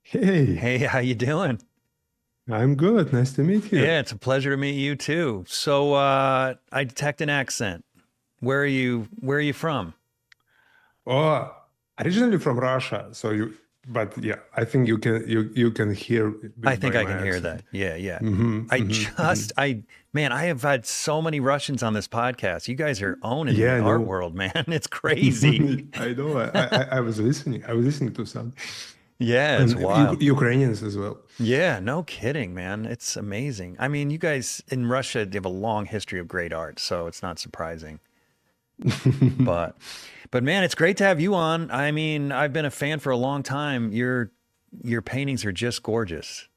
Hey, Hey, how you doing? I'm good. Nice to meet you. Yeah, it's a pleasure to meet you too. So, I detect an accent. Where are you from? Oh, originally from Russia, so but yeah, I think you can hear it I think by I my can hear accent. that. Yeah, yeah. Hmm, I hmm. just, I, man, I have had so many Russians on this podcast. You guys are owning Yeah, the I art know. world, man. It's crazy. I know. I was listening. I was listening to some, Yeah, it's and wild. Ukrainians as well. Yeah, no kidding, man. It's amazing. I mean, you guys in Russia, they have a long history of great art, so it's not surprising. But but man, it's great to have you on. I mean, I've been a fan for a long time. Your paintings are just gorgeous.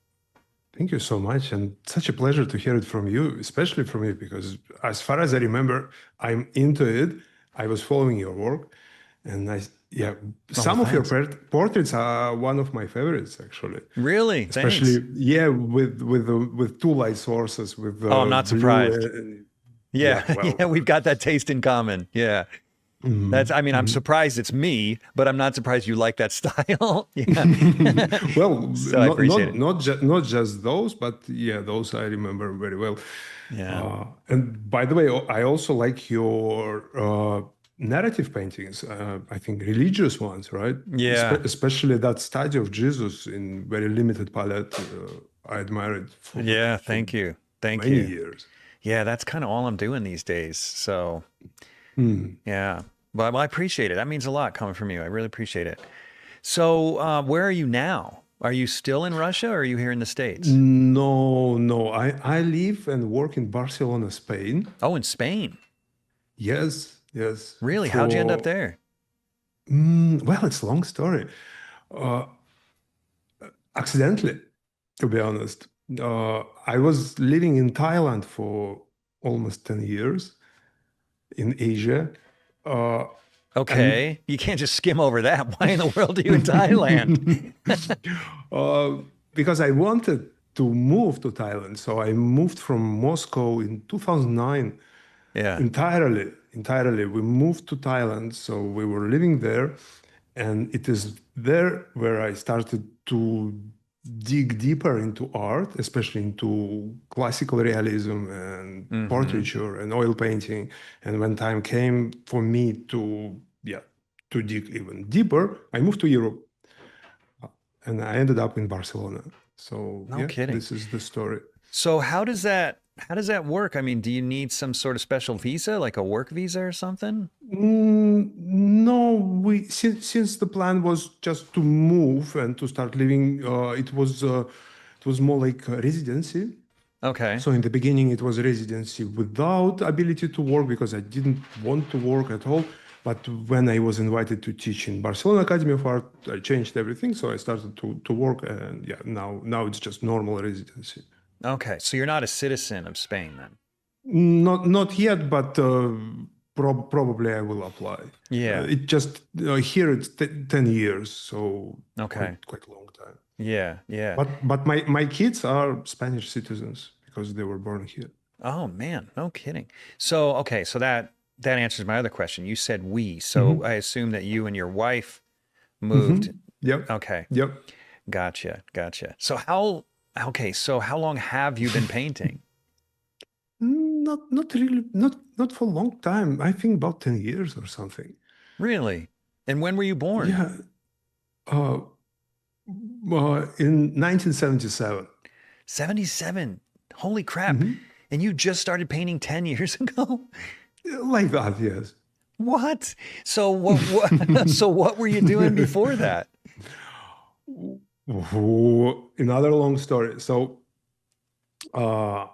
Thank you so much, and such a pleasure to hear it from you, especially from you, because as far as I remember, I'm into it. I was following your work, and yeah, Oh, well, some of your thanks. portraits are one of my favorites, actually. Really? Thanks. Especially, yeah, with two light sources, with Oh, I'm not blue surprised. and yeah, Yeah, well, yeah, we've got that taste in common. Yeah. That's, mhm, I mean, I'm mhm. surprised it's me, but I'm not surprised you like that style. Yeah. Well, So I appreciate it. not just those, but yeah, those I remember very well. Yeah. And by the way, I also like your narrative paintings. I think religious ones, right? Yeah. Especially that study of Jesus in very limited palette. I admire it Yeah. for Thank you. Thank many you. years. Yeah, that's kind of all I'm doing these days. So, Hmm. yeah. Well, I appreciate it. That means a lot coming from you. I really appreciate it. So, where are you now? Are you still in Russia or are you here in the States? No, no. I live and work in Barcelona, Spain. Oh, in Spain. Yes, yes. Really? How'd you end up there? Well, it's a long story. Uh, Accidentally, to be honest. I was living in Thailand for almost 10 years in Asia. Uh, and Okay. You can't just skim over that. Why in the world are you in Thailand? uh, because I wanted to move to Thailand, so I moved from Moscow in 2009 Yeah. entirely. We moved to Thailand, so we were living there, and it is there where I started to dig deeper into art, especially into classical realism and Hmm. portraiture and oil painting. And when time came for me to, yeah, to dig even deeper, I moved to Europe, and I ended up in Barcelona. So No yeah, kidding. this is the story. So how does that work? I mean, do you need some sort of special visa, like a work visa or something? No, we since the plan was just to move and to start living, it was more like a residency. Okay. So in the beginning, it was a residency without ability to work because I didn't want to work at all. But when I was invited to teach in Barcelona Academy of Art, I changed everything. So I started to work, and yeah, now it's just normal residency. Okay. So you're not a citizen of Spain then? Not yet, but probably I will apply. Yeah. It just here it's 10 years, so Okay. quite a long time. Yeah. Yeah. But my kids are Spanish citizens because they were born here. Oh man, no kidding. So, okay, so that answers my other question. You said we, so Hmm, I assume that you and your wife hmm. moved. Yep, Okay, yep. gotcha, gotcha. Okay, so how long have you been painting? Not really, not for a long time. I think about 10 years or something. Really? And when were you born? Yeah, uh, in 1977. 77. Holy crap. Hmm. And you just started painting 10 years ago? Like that, yes. What? So what so what were you doing before that? Another long story. So uh,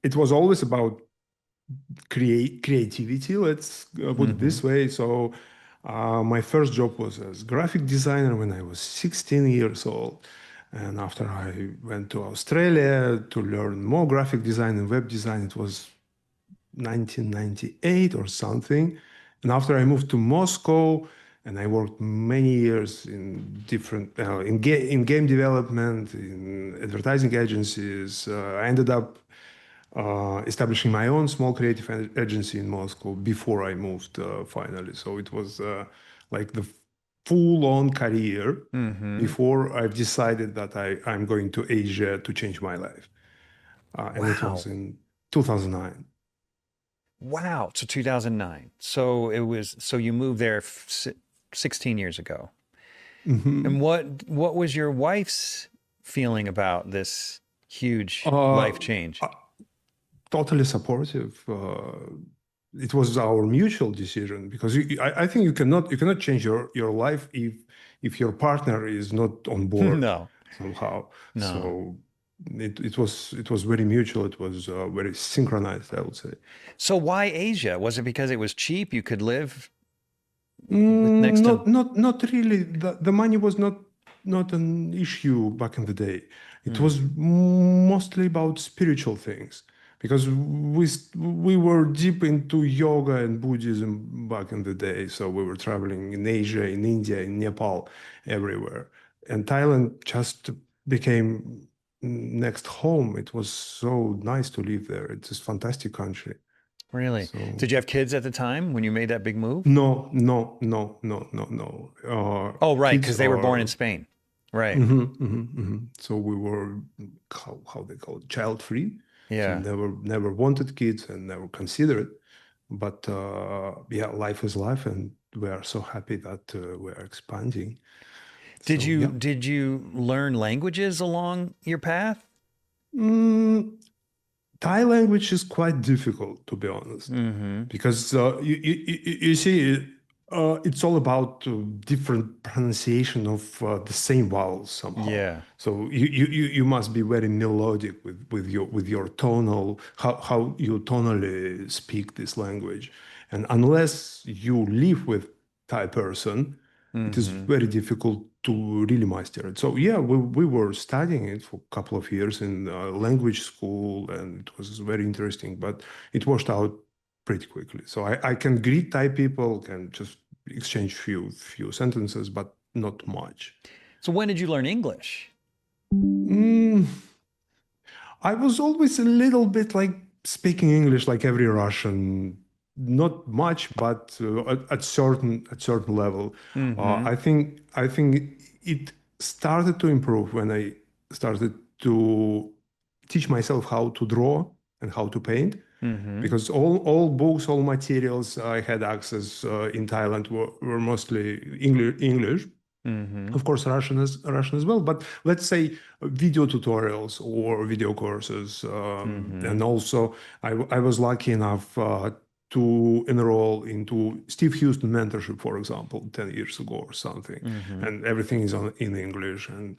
it was always about creativity. Let's put it Hmm. this way. So my first job was as graphic designer when I was 16 years old. And after I went to Australia to learn more graphic design and web design, it was 1998 or something. And after I moved to Moscow, and I worked many years in different in game development, in advertising agencies. I ended up establishing my own small creative agency in Moscow before I moved finally. So it was like the full-on career Mm-hmm. before I've decided that I'm going to Asia to change my life. And it was Wow. in 2009. Wow. So 2009. So it was, so you moved there 16 years ago. And Mhm. what was your wife's feeling about this huge Uh, life change? uh, Totally supportive. It was our mutual decision because I think you cannot change your life if your partner is not on board No, somehow. no. So it was very mutual. It was very synchronized, I would say. So why Asia? Was it because it was cheap? You could live with next to. Not really. The money was not an issue back in the day. It Hmm. was mostly about spiritual things because we were deep into yoga and Buddhism back in the day. So we were traveling in Asia, in India, in Nepal, everywhere. And Thailand just became next home. It was so nice to live there. It's a fantastic country. Really? So. Did you have kids at the time when you made that big move? No, no, no, no, no, no. Oh, right, Kids because they were born in are. Spain. Right. So we were how they call it, child free. So Yeah. never wanted kids and never considered. But yeah, life is life, and we are so happy that we are expanding. Did So you yeah. did you learn languages along your path? Mm, Thai language is quite difficult, to be honest, Mm-hmm. because you see, it's all about different pronunciation of the same vowels somehow. Yeah. So you must be very melodic with your tonal how you tonally speak this language, and unless you live with Thai person, it is Mm-hmm. very difficult to really master it. So yeah, we were studying it for a couple of years in language school, and it was very interesting, but it washed out pretty quickly. So I can greet Thai people, can just exchange few sentences, but not much. So when did you learn English? Mm, I was always a little bit like speaking English like every Russian, not much, but at certain level. Mm-hmm. I think it started to improve when I started to teach myself how to draw and how to paint, Mm-hmm. because all books, all materials I had access in Thailand were mostly English. Mm-hmm. Of course, Russian as well, but let's say video tutorials or video courses. Mm-hmm. And also, I was lucky enough to enroll into Steve Houston mentorship, for example, 10 years ago or something. Mm-hmm. And everything is in English. And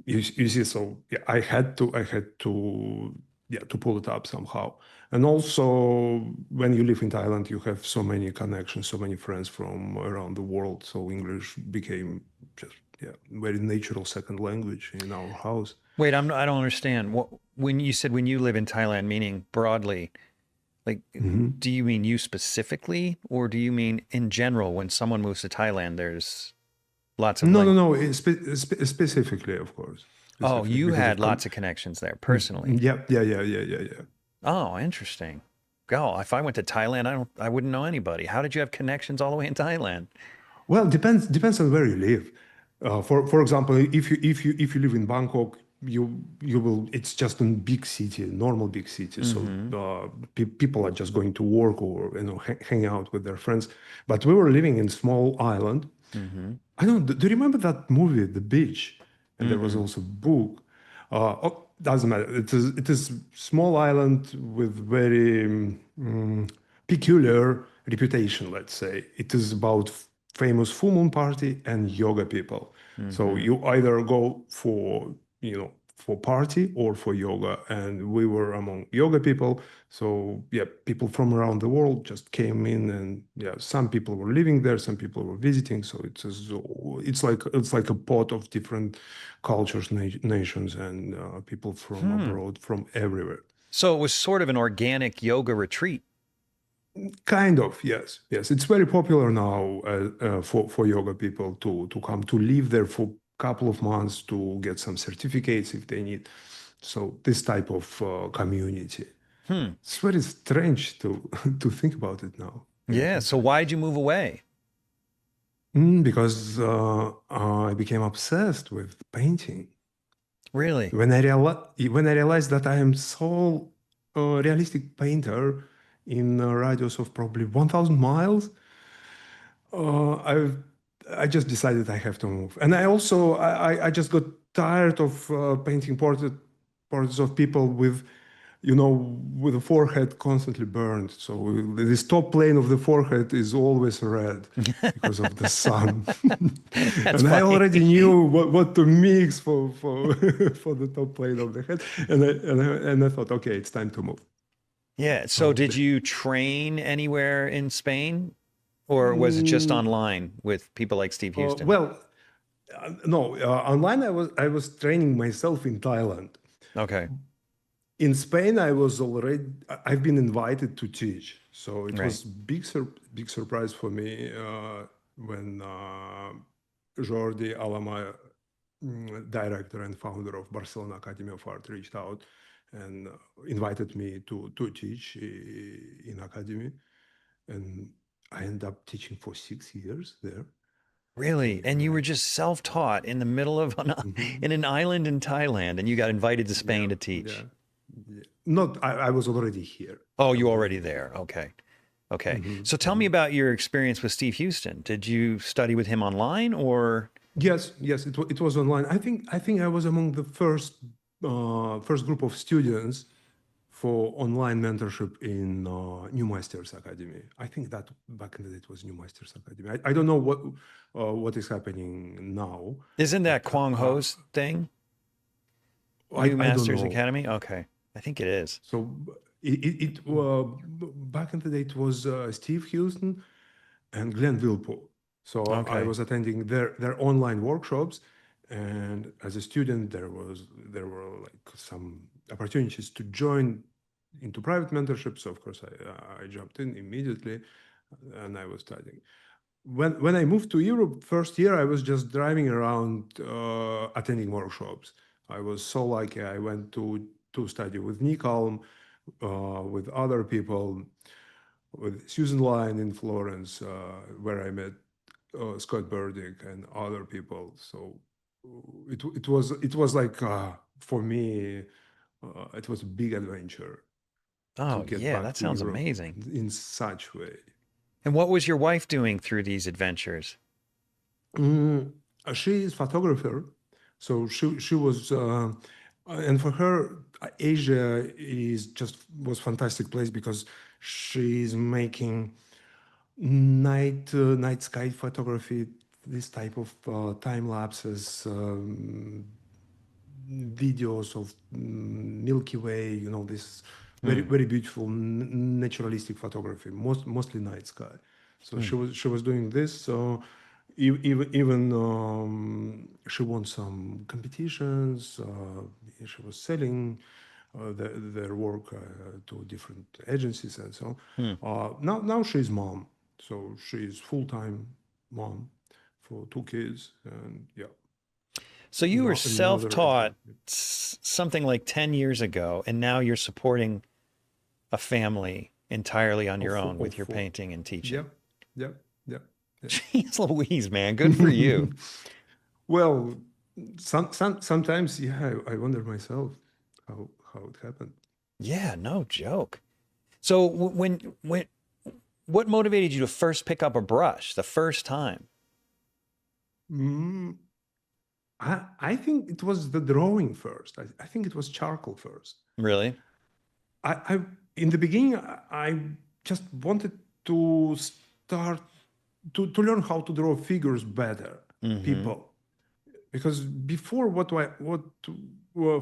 you see, so yeah, I had to yeah, to pull it up somehow. And also, when you live in Thailand, you have so many connections, so many friends from around the world. So English became just, yeah, very natural second language in our house. Wait, I don't understand. What when you said when you live in Thailand, meaning broadly, like Mhm. do you mean you specifically, or do you mean in general when someone moves to Thailand, there's lots of No, no, language? no. Specifically, of course, Oh, specifically you because had of lots of connections there personally. yeah, yeah, yeah, yeah, yeah, yeah. Oh, interesting. Oh, if I went to Thailand, I wouldn't know anybody. How did you have connections all the way in Thailand? Well, depends on where you live. For example, if you live in Bangkok, you will. It's just a big city, normal big city. So Mm-hmm. people are just going to work or hang out with their friends. But we were living in small island. Mm-hmm. I don't. Do you remember that movie, The Beach? And there was Mm-mm. also a book. Doesn't matter. It is small island with very peculiar reputation. Let's say it is about famous full moon party and yoga people. So Mm-hmm. you either go for party or for yoga, and we were among yoga people. So yeah, people from around the world just came in, and yeah, some people were living there, some people were visiting. So it's like a pot of different cultures, nations, and people from Hmm. abroad, from everywhere. So it was sort of an organic yoga retreat. Kind of, yes, yes. It's very popular now for yoga people to come to live there for a couple of months to get some certificates if they need. So this type of community. Hmm. It's very strange to to think about it now. Yeah, Yeah. So sometimes. why'd you move away? Because I became obsessed with painting. Really? When I realized that I am so realistic painter in a radius of probably 1,000 miles, I just decided I have to move. And I also I just got tired of painting portraits of people with, with the forehead constantly burned. So this top plane of the forehead is always red because of the sun. That's And I funny. already knew what to mix for for the top plane of the head. And I thought, okay, it's time to move. Yeah. So So did you train anywhere in Spain, or was it just mm, online with people like Steve Houston? well, no, online I was training myself in Thailand. Okay. In Spain, I've been invited to teach. So it Right. was big surprise for me when Jordi Alama, director and founder of Barcelona Academy of Art, reached out and invited me to teach in academy. And I ended up teaching for 6 years there. Really? And And you I, were just self-taught in the middle of Mhm. in an island in Thailand, and you got invited to Spain Yeah, to yeah, teach. yeah. Not, I was already here. Oh, I you was already already there. here. Okay. Okay. Mhm, So tell me mhm. about your experience with Steve Houston. Did you study with him online or? Yes, yes, it was online. I think I was among the first group of students for online mentorship in New Masters Academy. I think that back in the day it was New Masters Academy. I don't know what is happening now, Isn't but that Kwang Ho's thing? New I don't Masters know. Academy? Okay. I think it is. So back in the day it was Steve Houston and Glenn Wilpo. So I Okay. was attending their online workshops, and as a student, there were like some opportunities to join into private mentorship. So of course I jumped in immediately, and I was studying. When I moved to Europe, first year I was just driving around attending workshops. I was so lucky. I went to study with Nick Alm, with other people, with Susan Lyon in Florence, where I met Scott Burdick and other people. So it was like for me, it was a big adventure to Oh, get yeah, back that to sounds Europe amazing. in such way. And what was your wife doing through these adventures? Mm, she is photographer, so she was, and for her, Asia is just was fantastic place because she's making night sky photography, this type of time lapses, videos of Milky Way, this very Hmm. very beautiful naturalistic photography, mostly night sky. So Hmm. she was doing this. So even she won some competitions. She was selling their work to different agencies and so Hmm. on. Now she's mom, so she's full-time mom for two kids, and yeah, So you were no, another self-taught adventure. something like 10 years ago, and now you're supporting a family entirely on your own Of with your four. painting and teaching. Yep, yep, yep, yep. Jeez Louise, man. Good for you. Well, sometimes, yeah, I wonder myself how it happened. Yeah, no joke. So what motivated you to first pick up a brush the first time? Mm, I think it was the drawing first. I think it was charcoal first. Really? I in the beginning I just wanted to start to learn how to draw figures better, Mm-hmm. people, because before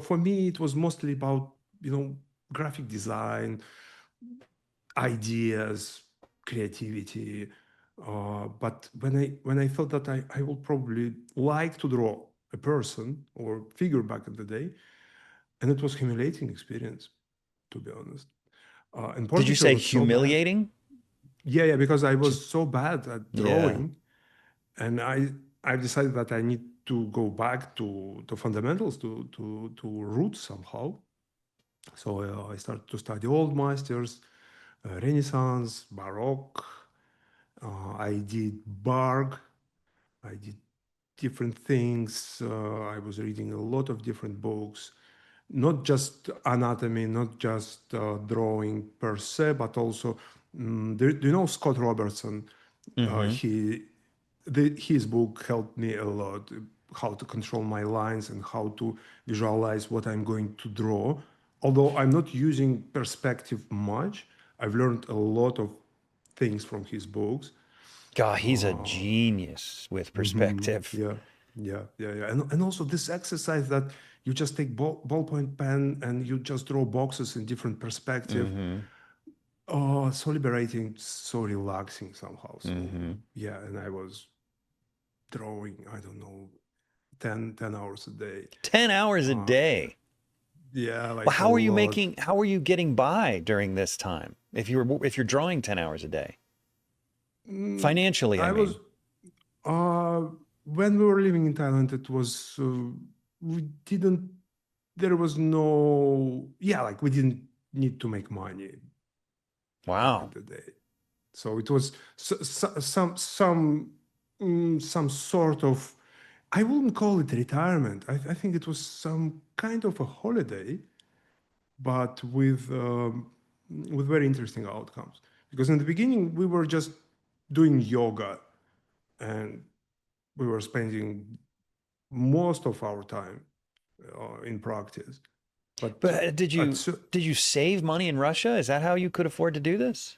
for me it was mostly about graphic design, ideas, creativity. But when I thought that I would probably like to draw a person or figure back in the day, and it was humiliating experience, to be honest. And Did you portraiture say was so bad. humiliating? yeah, because I Just was so bad at yeah. drawing, and I decided that I need to go back to fundamentals, to roots somehow. So I started to study old masters, Renaissance, Baroque. I did Barg. I did different things. I was reading a lot of different books, not just anatomy, not just drawing per se, but also, do you know Scott Robertson? Mm-hmm. His book helped me a lot, how to control my lines and how to visualize what I'm going to draw. Although I'm not using perspective much, I've learned a lot of things from his books. God, he's a genius with perspective. Yeah, yeah. And also this exercise that you just take ballpoint pen and you just draw boxes in different perspective. Mm-hmm. Oh, so liberating, so relaxing somehow. So Mm-hmm. yeah, and I was drawing, I don't know, 10 hours a day. 10 hours a Uh, day. yeah, Well, like a lot. how are you getting by during this time? If you're drawing 10 hours a day? Mm, Financially, I I was, mean. uh, when we were living in Thailand, it was, we didn't, there was no, yeah, like we didn't need to make money back in Wow. the day. So it was some sort of, I wouldn't call it retirement. I think it was some kind of a holiday, but with very interesting outcomes. Because in the beginning we were just doing yoga, and we were spending most of our time in practice. But But at so did you save money in Russia? Is that how you could afford to do this?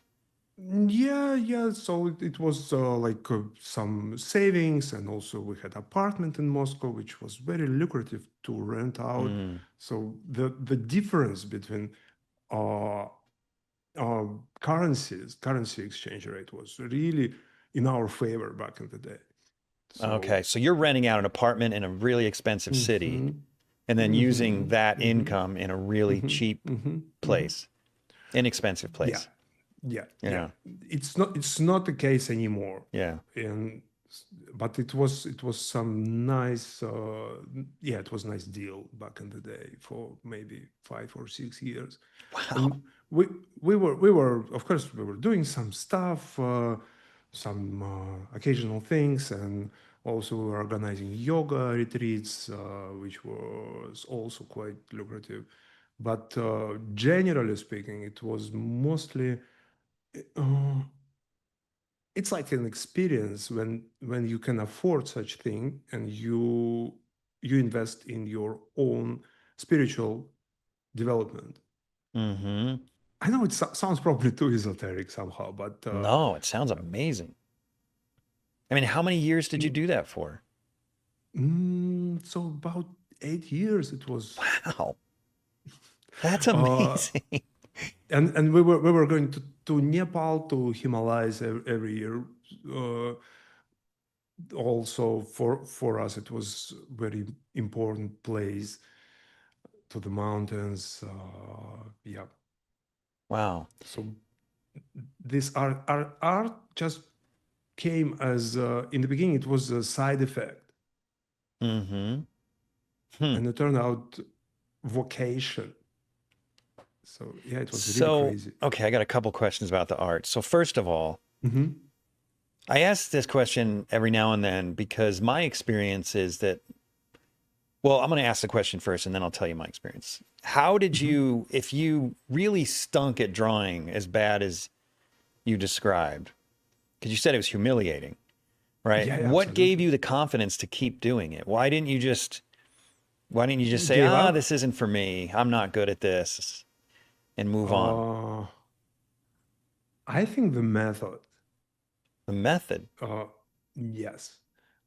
yeah, yeah. So it was like some savings, and also we had apartment in Moscow, which was very lucrative to rent out. Mm. So the difference between uh, currency exchange rate was really in our favor back in the day. So Okay, so you're renting out an apartment in a really expensive city mhm, and then using mhm, that mhm, income in a really mhm, cheap mhm, mhm. place, inexpensive Yeah, place. yeah. Yeah. It's not the case anymore, Yeah. and but it was some nice yeah, it was nice deal back in the day for maybe 5 or 6 years. Wow. And we were of course we were doing some stuff, some occasional things, and also we were organizing yoga retreats, which was also quite lucrative. But generally speaking, it was mostly uh, it's like an experience when you can afford such thing, and you invest in your own spiritual development. Mm-hmm. I know it sounds probably too esoteric somehow, but No, it sounds amazing. I mean, how many years did you do that for? so about 8 years it was. Wow. That's uh, amazing. and we were going to Nepal, to Himalayas every year. uh, Also for us it was very important place, to the mountains. Yeah. Wow. So this art just came as, in the beginning it was a side effect, Mm-hmm. Hmm. and it turned out vocation. So yeah, it was really So, crazy. okay, I got a couple questions about the art. So, first of all, Hmm. I ask this question every now and then because my experience is that, well, I'm going to ask the question first and then I'll tell you my experience. How did Hmm. you, if you really stunk at drawing as bad as you described, because you said it was humiliating, right? Yeah, yeah, What gave absolutely. you the confidence to keep doing it? Why didn't you just say, Gave ah, up. this isn't for me. I'm not good at this and move on? uh, I think the method. The method, uh, yes,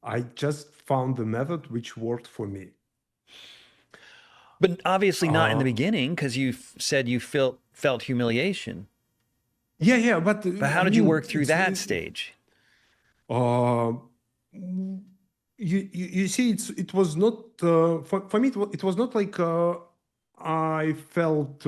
I just found the method which worked for me. but obviously not in the uh, beginning because you said you felt humiliation. yeah, yeah, but But how I did you mean work through that stage? uh, you see, it was not, for me, it was not like, I felt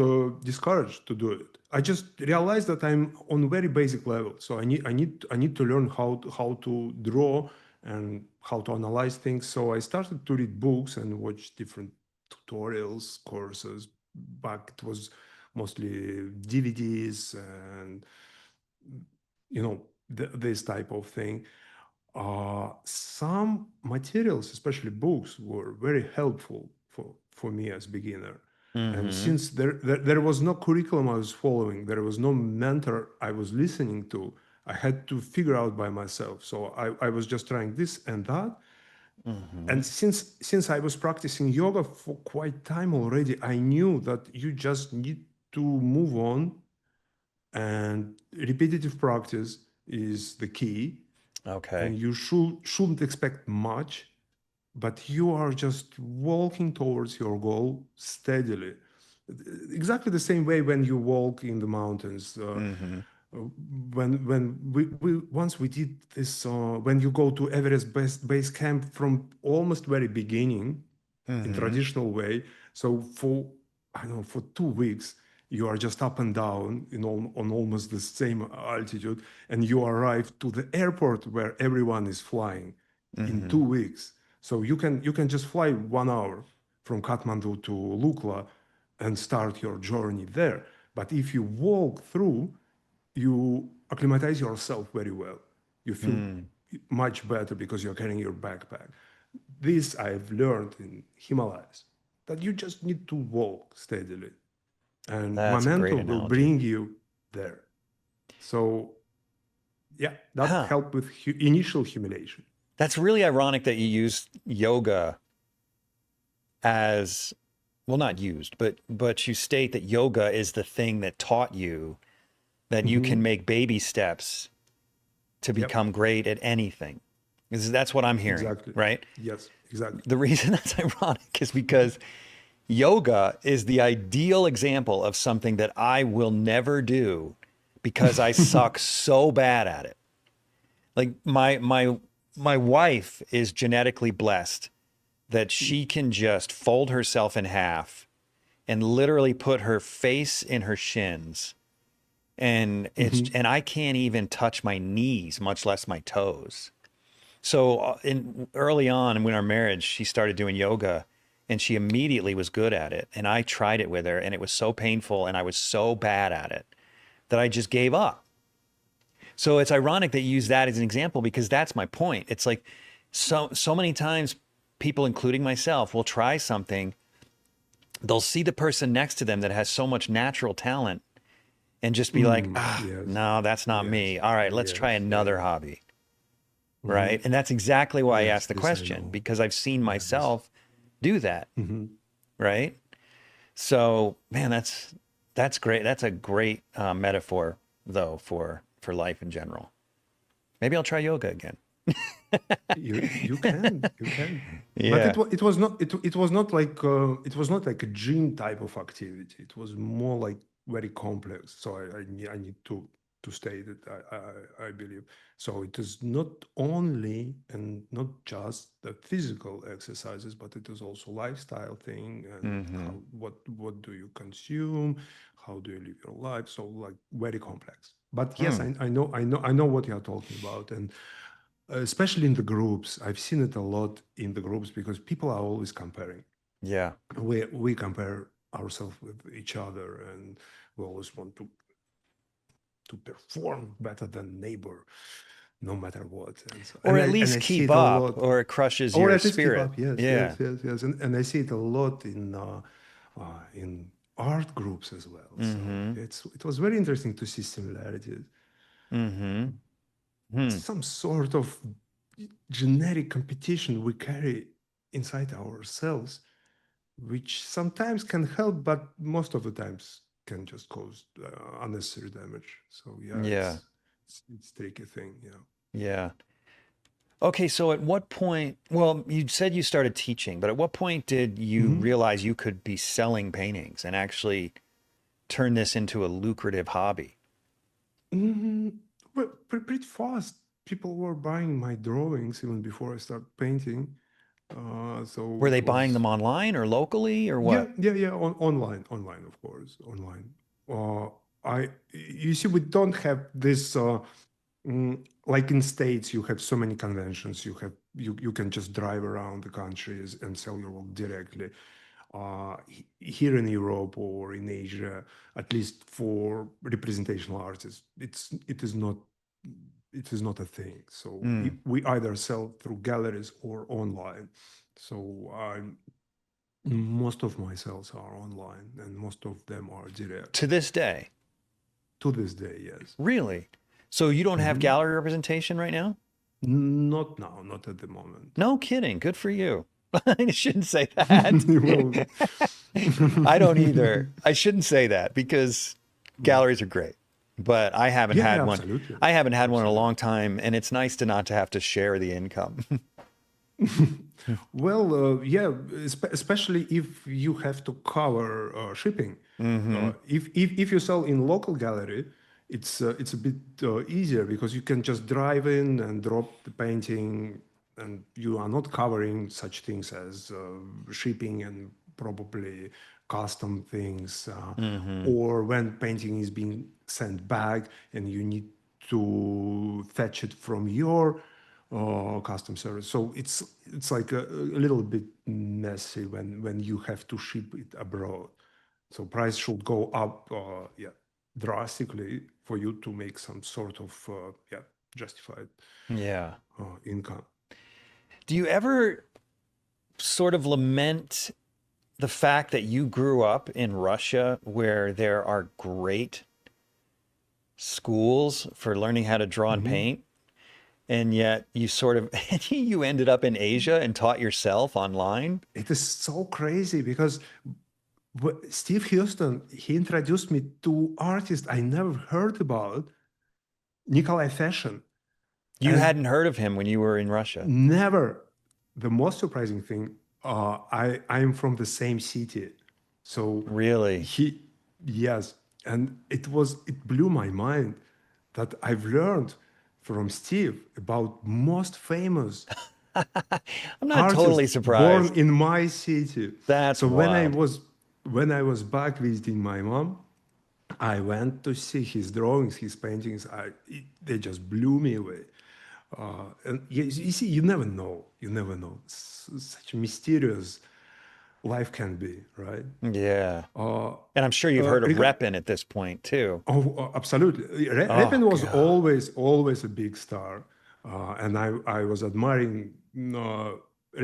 discouraged to do it. I just realized that I'm on very basic level. So I need to learn how to draw and how to analyze things. So I started to read books and watch different tutorials, courses. Back it was mostly DVDs and this type of thing. Some materials, especially books, were very helpful for me as beginner. And Mm-hmm. since there was no curriculum I was following, there was no mentor I was listening to, I had to figure out by myself. So I was just trying this and that. Mm-hmm. And since I was practicing yoga for quite time already, I knew that you just need to move on, and repetitive practice is the key, Okay. and you shouldn't expect much, but you are just walking towards your goal steadily, exactly the same way when you walk in the mountains. Mm-hmm. When we once we did this, when you go to Everest base camp from almost very beginning in Mm-hmm. traditional way. So for, I don't know, for 2 weeks you are just up and down on almost the same altitude, and you arrive to the airport where everyone is flying in Mm-hmm. 2 weeks. So you can just fly 1 hour from Kathmandu to Lukla and start your journey there. But if you walk through, you acclimatize yourself very well. You feel Mm. much better because you're carrying your backpack. This I've learned in Himalayas, that you just need to walk steadily, and my That's a great mentor will analogy. bring you there. So yeah, that Huh. helped with initial humiliation. That's really ironic that you used yoga as, well, not used, but you state that yoga is the thing that taught you that you can Hmm. make baby steps to Yep, become great at anything. That's what I'm hearing, exactly. right? Yes, exactly. The reason that's ironic is because yoga is the ideal example of something that I will never do because I suck so bad at it. Like my wife is genetically blessed that she can just fold herself in half and literally put her face in her shins, Hmm. and I can't even touch my knees, much less my toes. So in early on in our marriage, she started doing yoga and she immediately was good at it. And I tried it with her and it was so painful and I was so bad at it that I just gave up. So it's ironic that you use that as an example because that's my point. It's like so many times people, including myself, will try something. They'll see the person next to them that has so much natural talent and just be like, ah, Yes, no, that's not me. yes, All right, let's try yes, yes. another hobby. Hmm. Right. And that's exactly why I Yes, asked the this I question, know. because I've seen Yeah, this. myself do that. Hmm. Right. So, man, that's great. That's a great metaphor, though, for life in general. Maybe I'll try yoga again. You can, but Yeah. it was not like a gym type of activity. It was more like very complex. So I need to state it. I believe so. It is not only and not just the physical exercises, but it is also lifestyle thing, and Mm-hmm. what do you consume, how do you live your life. So like very complex. But yes, Hmm. I know what you are talking about, and especially in the groups, I've seen it a lot in the groups because people are always comparing. Yeah. We compare ourselves with each other, and we always want to perform better than neighbor, no matter what. And so, Or at and least I see keep it a up, lot, or it crushes or your at least keep spirit. up. Yes, Yeah. yes, yes, yes, and I see it a lot in art groups as well. So Mm-hmm. it was very interesting to see similarities, Mm-hmm. Hmm. some sort of generic competition we carry inside ourselves, which sometimes can help, but most of the times can just cause unnecessary damage. So yeah, Yeah. it's tricky thing. Yeah. Yeah. Okay, so at what point, well, you said you started teaching, but at what point did you Hmm. realize you could be selling paintings and actually turn this into a lucrative hobby? Hmm. Well, pretty fast. People were buying my drawings even before I started painting. So Were they it buying them was, online or locally or yeah, what? yeah, online, of course, online. Uh, you see, we don't have this. Like in States, you have so many conventions. You can just drive around the countries and sell your work directly. Here in Europe or in Asia, at least for representational artists, it is not a thing. So Mm. we either sell through galleries or online. So most of my sales are online, and most of them are direct. To this day. To this day, yes. Really? So you don't have Mhm. gallery representation right now? Not now, not at the moment. No kidding. Good for you. I shouldn't say that. Well, I don't either. I shouldn't say that because galleries are great, but I haven't yeah, had yeah, one. absolutely, I haven't had one in a absolutely. long time, and it's nice to not to have to share the income. Well, yeah, especially if you have to cover shipping. Mm-hmm. If you sell in local gallery, it's a bit easier because you can just drive in and drop the painting, and you are not covering such things as shipping and probably custom things, Mm-hmm. or when painting is being sent back and you need to fetch it from your custom service. So it's like a little bit messy when you have to ship it abroad. So price should go up, yeah, drastically for you to make some sort of yeah, justified Yeah. income. Do you ever sort of lament the fact that you grew up in Russia where there are great schools for learning how to draw and Mhm. paint, and yet you sort of you ended up in Asia and taught yourself online? It is so crazy because Steve Houston, he introduced me to artists I never heard about, Nikolai Fashion, You and hadn't heard of him when you were in Russia. never. The most surprising thing, I'm from the same city, so Really? he, yes, and it blew my mind that I've learned from Steve about most famous I'm not totally artists born surprised. in my city. That's So wild. when I was back visiting my mom, I went to see his drawings, his paintings. They just blew me away. And you see, you never know. You never know. Such a mysterious life can be, right? Yeah. Uh, And I'm sure you've heard of reg- Repin at this point too. absolutely. Oh Repin was God. always a big star, and I was admiring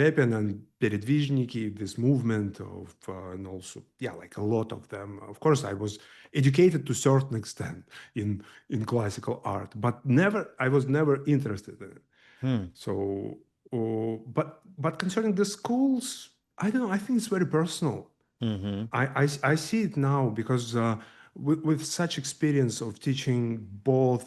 Repin and Peredvizhniki, this movement of, and also yeah, like a lot of them. Of course, I was educated to a certain extent in classical art, but never I was never interested in it. Hmm. So, but concerning the schools, I don't know. I think it's very personal. Mm-hmm. I see it now because with such experience of teaching both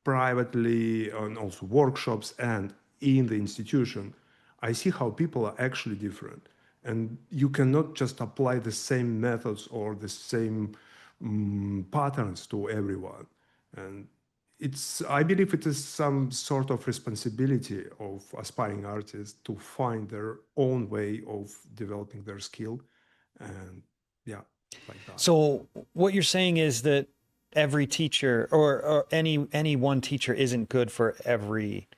privately and also workshops and in the institution, I see how people are actually different. And you cannot just apply the same methods or the same patterns to everyone. And I believe it is some sort of responsibility of aspiring artists to find their own way of developing their skill. And yeah, like that. So what you're saying is that every teacher or any one teacher isn't good for every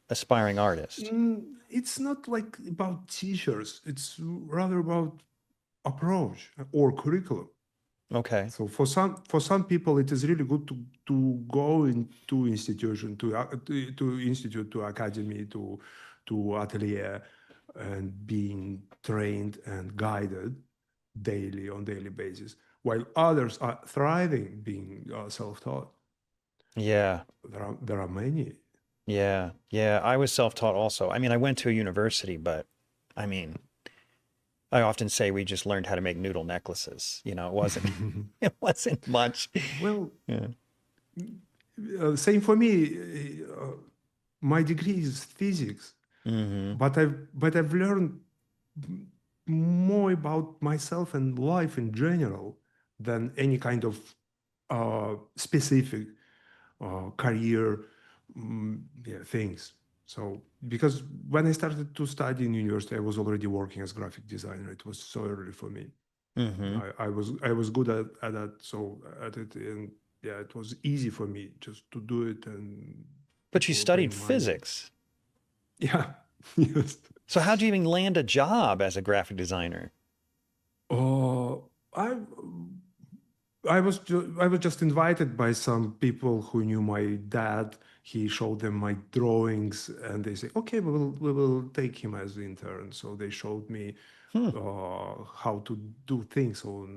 aspiring artist. It's not like about teachers, it's rather about approach or curriculum. Okay. So for some people, it is really good to go into institution, to institute, to academy, to atelier, and being trained and guided daily on daily basis, while others are thriving being self-taught. Yeah. There are many. Yeah. Yeah. I was self-taught also. I mean, I went to a university, but I mean, I often say we just learned how to make noodle necklaces. It wasn't it wasn't much. Well, Yeah. same for me. My degree is physics, Mm-hmm. but I've learned more about myself and life in general than any kind of specific career yeah, things. So because when I started to study in university, I was already working as graphic designer. It was so early for me. Mm-hmm. I was good at that, so at it, and yeah, it was easy for me just to do it, and But you people were studied paying money. physics. Yeah, yes. So how'd you even land a job as a graphic designer? Oh, I was just invited by some people who knew my dad. He showed them my drawings, and they say, "Okay, we will take him as intern." So they showed me Hmm. how to do things on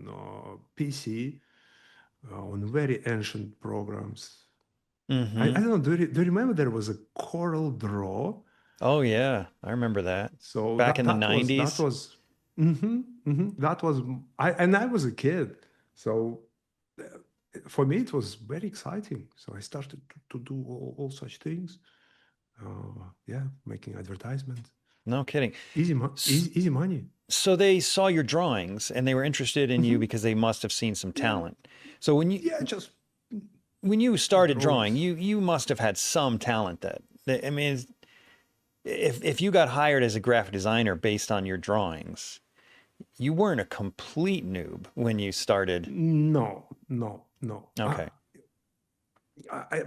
PC, on very ancient programs. I Mm-hmm. don't know. Do you remember there was a Coral Draw? Oh yeah, I remember that. So Back that in the that was that 90s. was that was I was a kid. So for me it was very exciting. So I started to do all such things. Yeah, making advertisements. No kidding. S- Easy money. So they saw your drawings and they were interested in you Hmm. because they must have seen some Yeah, talent. So yeah, just when you started drawing, drawings. you must have had some talent I mean, if you got hired as a graphic designer based on your drawings, you weren't a complete noob when you started. No, no, no. Okay.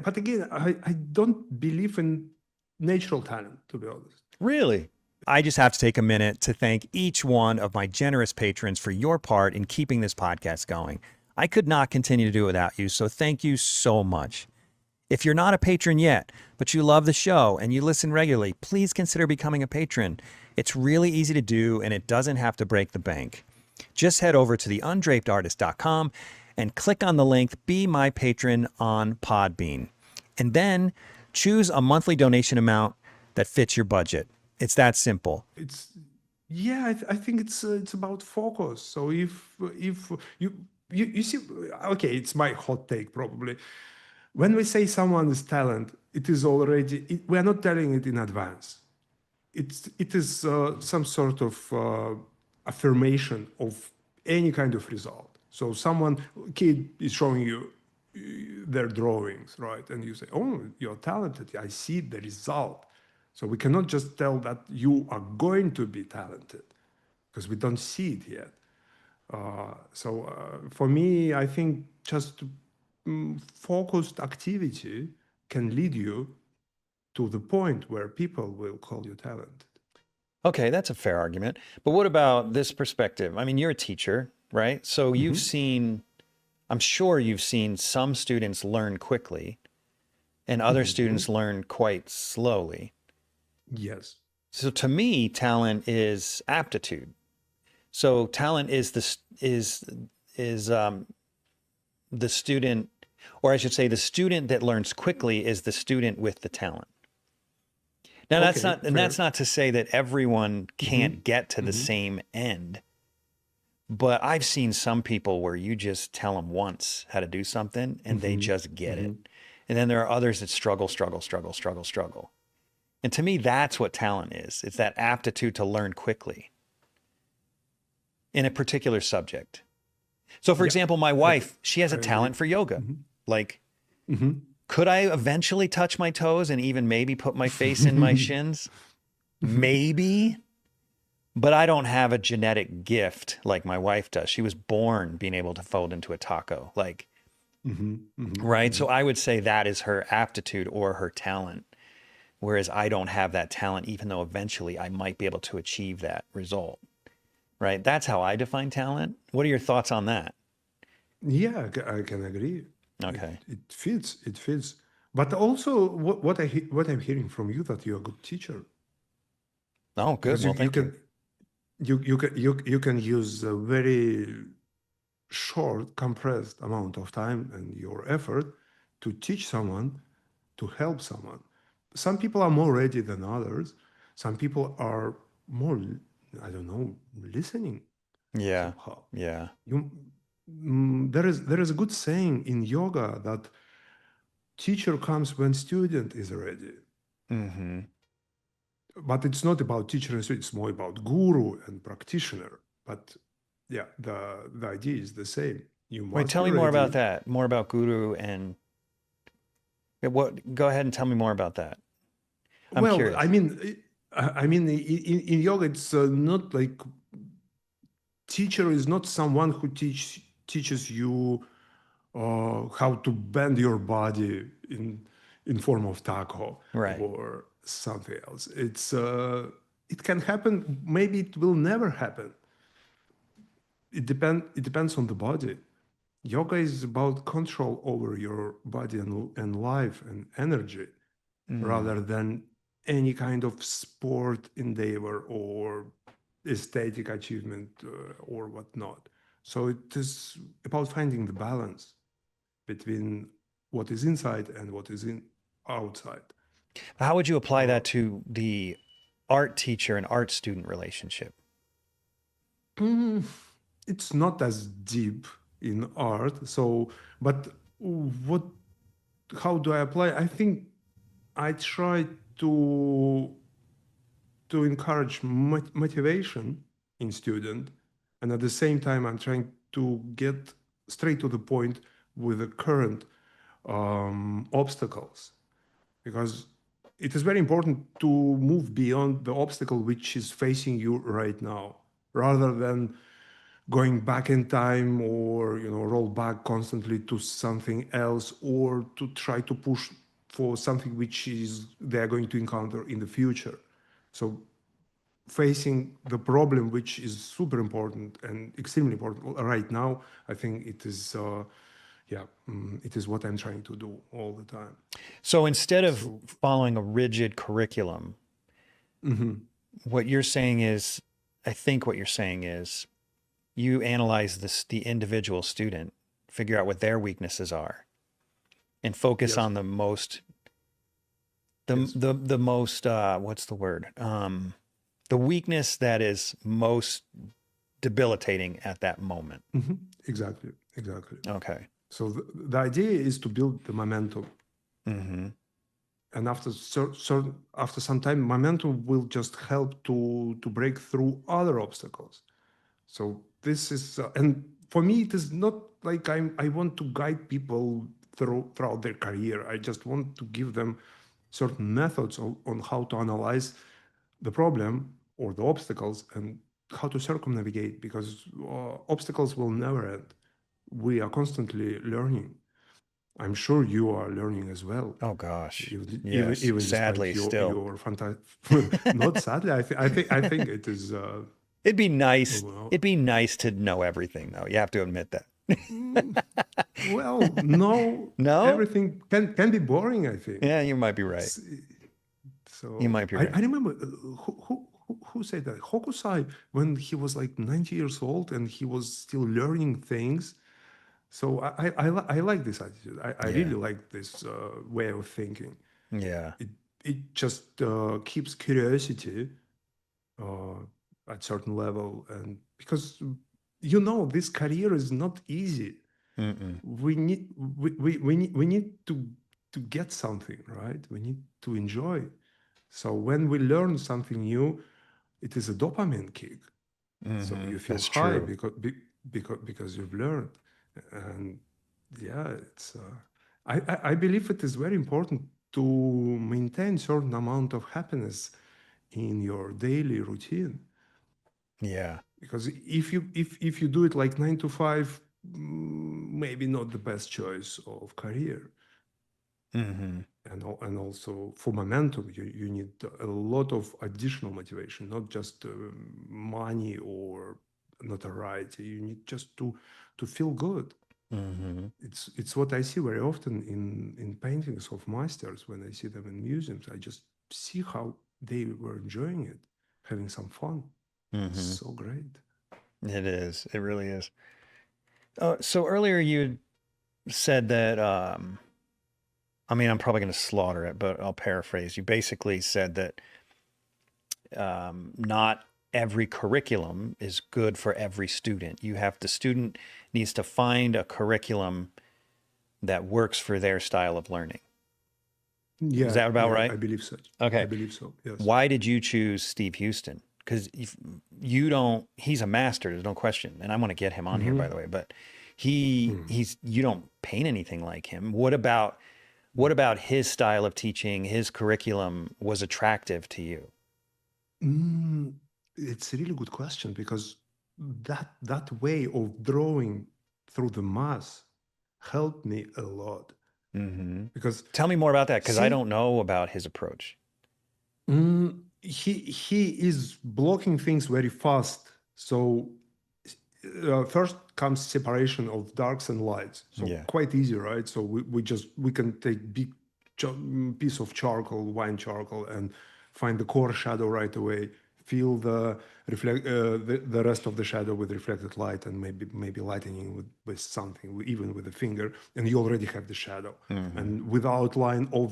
But again, I don't believe in natural talent, to be honest. Really? I just have to take a minute to thank each one of my generous patrons for your part in keeping this podcast going. I could not continue to do it without you, so thank you so much. If you're not a patron yet, but you love the show and you listen regularly, please consider becoming a patron. It's really easy to do and it doesn't have to break the bank. Just head over to theundrapedartist.com and click on the link Be My Patron on Podbean. And then choose a monthly donation amount that fits your budget. It's that simple. It's yeah, I think it's about focus. So if you see, okay, it's my hot take probably. When we say someone is talent, it is already we are not telling it in advance. It is some sort of affirmation of any kind of result. So someone kid is showing you their drawings, right? And you say, "Oh, you're talented. I see the result." So we cannot just tell that you are going to be talented because we don't see it yet. So for me, I think just focused activity can lead you to the point where people will call you talented. Okay, that's a fair argument. But what about this perspective? I mean, you're a teacher, right? So you've Mhm. seen, I'm sure you've seen some students learn quickly and other Mhm. students learn quite slowly. Yes. So to me, talent is aptitude. So talent is the student, or I should say, the student that learns quickly is the student with the talent. Now Okay. that's Fair. not to say that everyone Mhm. can't get to the Mhm. same end. But I've seen some people where you just tell them once how to do something and they Mhm. just get it. Mhm. And then there are others that struggle, struggle, struggle, struggle, struggle. And to me, that's what talent is. It's that aptitude to learn quickly in a particular subject. So, for Yeah. example, my I wife, she has I a agree. talent for yoga. Mhm. Like, Mhm. could I eventually touch my toes and even maybe put my face in my shins? Maybe. But I don't have a genetic gift like my wife does. She was born being able to fold into a taco. Like, Mhm. Mhm. right? So Mhm. I would say that is her aptitude or her talent. Whereas I don't have that talent, even though eventually I might be able to achieve that result. Right? That's how I define talent. What are your thoughts on that? Yeah, I can agree. Okay. It fits. It fits. But also, what I'm hearing from you that you're a good teacher Oh, good. because you, Well, you thank you. can you can use a very short, compressed amount of time and your effort to teach someone, to help someone. Some people are more ready than others. Some people are more, I don't know, listening Yeah. somehow. Yeah. You, there is a good saying in yoga that teacher comes when student is ready. Mm-hmm. But it's not about teacher and student, it's more about guru and practitioner. But yeah, the idea is the same. You Wait, must tell be me more about ready. that. More about guru and what, go ahead and tell me more about that. I'm Well, I curious. mean, in yoga, it's not like teacher is not someone who teaches you how to bend your body in form of taco Right. or something else. It can happen. Maybe it will never happen. It depends on the body. Yoga is about control over your body and life and energy Mm, rather than any kind of sport endeavor or aesthetic achievement or whatnot. So it is about finding the balance between what is inside and what is in outside. how would you apply Uh, that to the art teacher and art student relationship? mm, it's not as deep in art. So, but what? How do I apply? I think I try to encourage motivation in student, and at the same time, I'm trying to get straight to the point with the current obstacles because it is very important to move beyond the obstacle which is facing you right now rather than going back in time or roll back constantly to something else or to try to push for something which is they are going to encounter in the future. So facing the problem which is super important and extremely important right now, I think it is it is what I'm trying to do all the time. So instead of So following a rigid curriculum, what you're saying is, I think what you're saying is, you analyze the individual student, figure out what their weaknesses are, and focus yes, on yes, the most what's the word? The weakness that is most debilitating at that moment. exactly, exactly. Okay. So the idea is to build the momentum, Mm-hmm. and after some time, momentum will just help to break through other obstacles. So this is, and for me, it is not like I want to guide people throughout their career. I just want to give them certain methods on how to analyze the problem or the obstacles and how to circumnavigate because obstacles will never end. We are constantly learning. I'm sure you are learning as well. Oh gosh. Even Yes. even despite Sadly, still. your fantastic, not sadly, I think it is. It'd be nice. Well, It'd be nice to know everything, though. You have to admit that. mm, well, no, No? everything can be boring. I think Yeah, you might be right. it's You so. might be right. I remember who said that Hokusai when he was like 90 years old and he was still learning things. So I like this attitude. I Yeah. really like this way of thinking. Yeah. It it just keeps curiosity uh, at certain level, and because this career is not easy. Mm-mm. We need to get something right. We need to enjoy. So when we learn something new, it is a dopamine kick. So Mm-hmm. you feel That's high true. because you've learned, and yeah, it's. I believe it is very important to maintain certain amount of happiness in your daily routine Yeah. because if you do it like 9 to 5, maybe not the best choice of career. Mm-hmm. And also for momentum, you need a lot of additional motivation, not just money or notoriety. You need just to feel good. Mm-hmm. It's what I see very often in paintings of masters when I see them in museums. I just see how they were enjoying it, having some fun. It's Mm-hmm. so great. It is. It really is. So earlier you said that, I mean, I'm probably going to slaughter it, but I'll paraphrase. You basically said that not every curriculum is good for every student. The student needs to find a curriculum that works for their style of learning. Is Yeah, that about yeah, right? I believe so. I Okay. believe so. Yes. Why did you choose Steve Houston? Because if you don't, he's a master, there's no question. And I want to get him on here, by the way, but you don't paint anything like him. What about his style of teaching, his curriculum was attractive to you? Mm, it's a really good question because that way of drawing through the mass helped me a lot Hmm. because Tell me more about that because I see don't know about his approach. he is blocking things very fast. So first comes separation of darks and lights. So Yeah. quite easy, right? So we can take big piece of charcoal, wine charcoal, and find the core shadow right away. Feel the the rest of the shadow with reflected light, and maybe lightening with something, even with a finger, and you already have the shadow. Hmm. And with outline of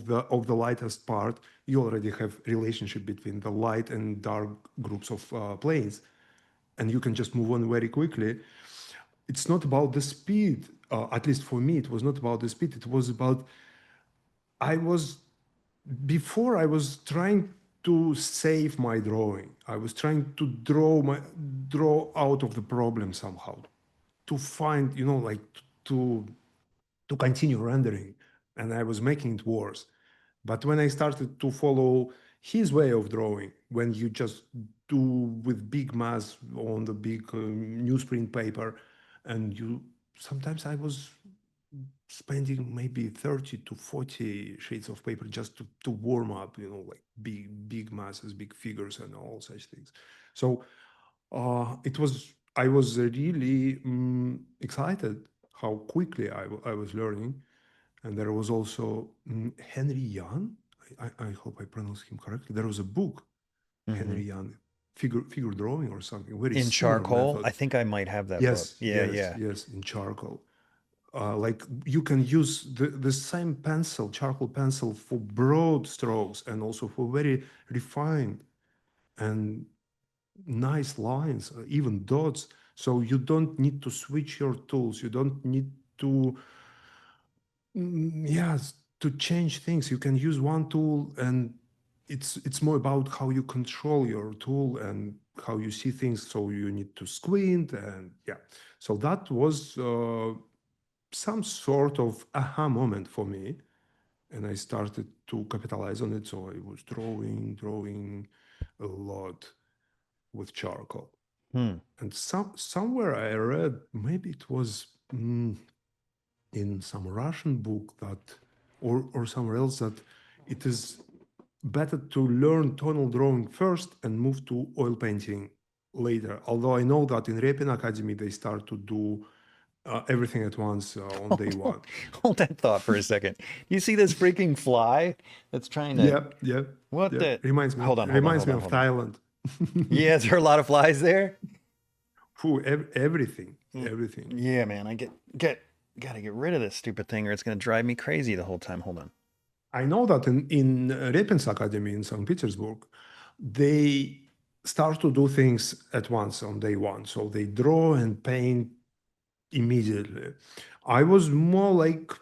the lightest part, you already have relationship between the light and dark groups of planes, and you can just move on very quickly. It's not about the speed. At least for me, it was not about the speed. It was about I was before I was trying to save my drawing. I was trying to draw out of the problem somehow, to find like to to continue rendering, and I was making it worse. But when I started to follow his way of drawing, when you just do with big mass on the big newsprint paper, and you sometimes I was spending maybe 30 to 40 sheets of paper just to warm up, like big masses, big figures, and all such things. So I was really excited how quickly I was learning. And there was also Henry Yan. I hope I pronounced him correctly. There was a book, Hmm. Henry Yan, figure drawing or something, very In similar charcoal, method. I think I might have that book. Yes, Yeah, yes, yeah. yes, in charcoal. Like you can use the same pencil, charcoal pencil, for broad strokes and also for very refined and nice lines, even dots. So you don't need to switch your tools. You don't need to yes, to change things. You can use one tool, and it's more about how you control your tool and how you see things. So you need to squint, and yeah. So that was some sort of aha moment for me, and I started to capitalize on it. So I was drawing a lot with charcoal. Hmm. And somewhere I read, maybe it was in some Russian book, that or somewhere else, that it is better to learn tonal drawing first and move to oil painting later. Although I know that in Repin Academy they start to do everything at once on day one. Hold that thought for a second. You see this freaking fly that's trying to, Yeah, yeah, what yeah. the, Reminds me, hold on, hold on, reminds hold me on, of hold on. Thailand. Yeah, is there a lot of flies there? Everything, Mm. everything. Yeah, man, gotta get rid of this stupid thing or it's gonna drive me crazy the whole time. Hold on. I know that in Repin's Academy in St. Petersburg, they start to do things at once on day one. So they draw and paint immediately. I was more like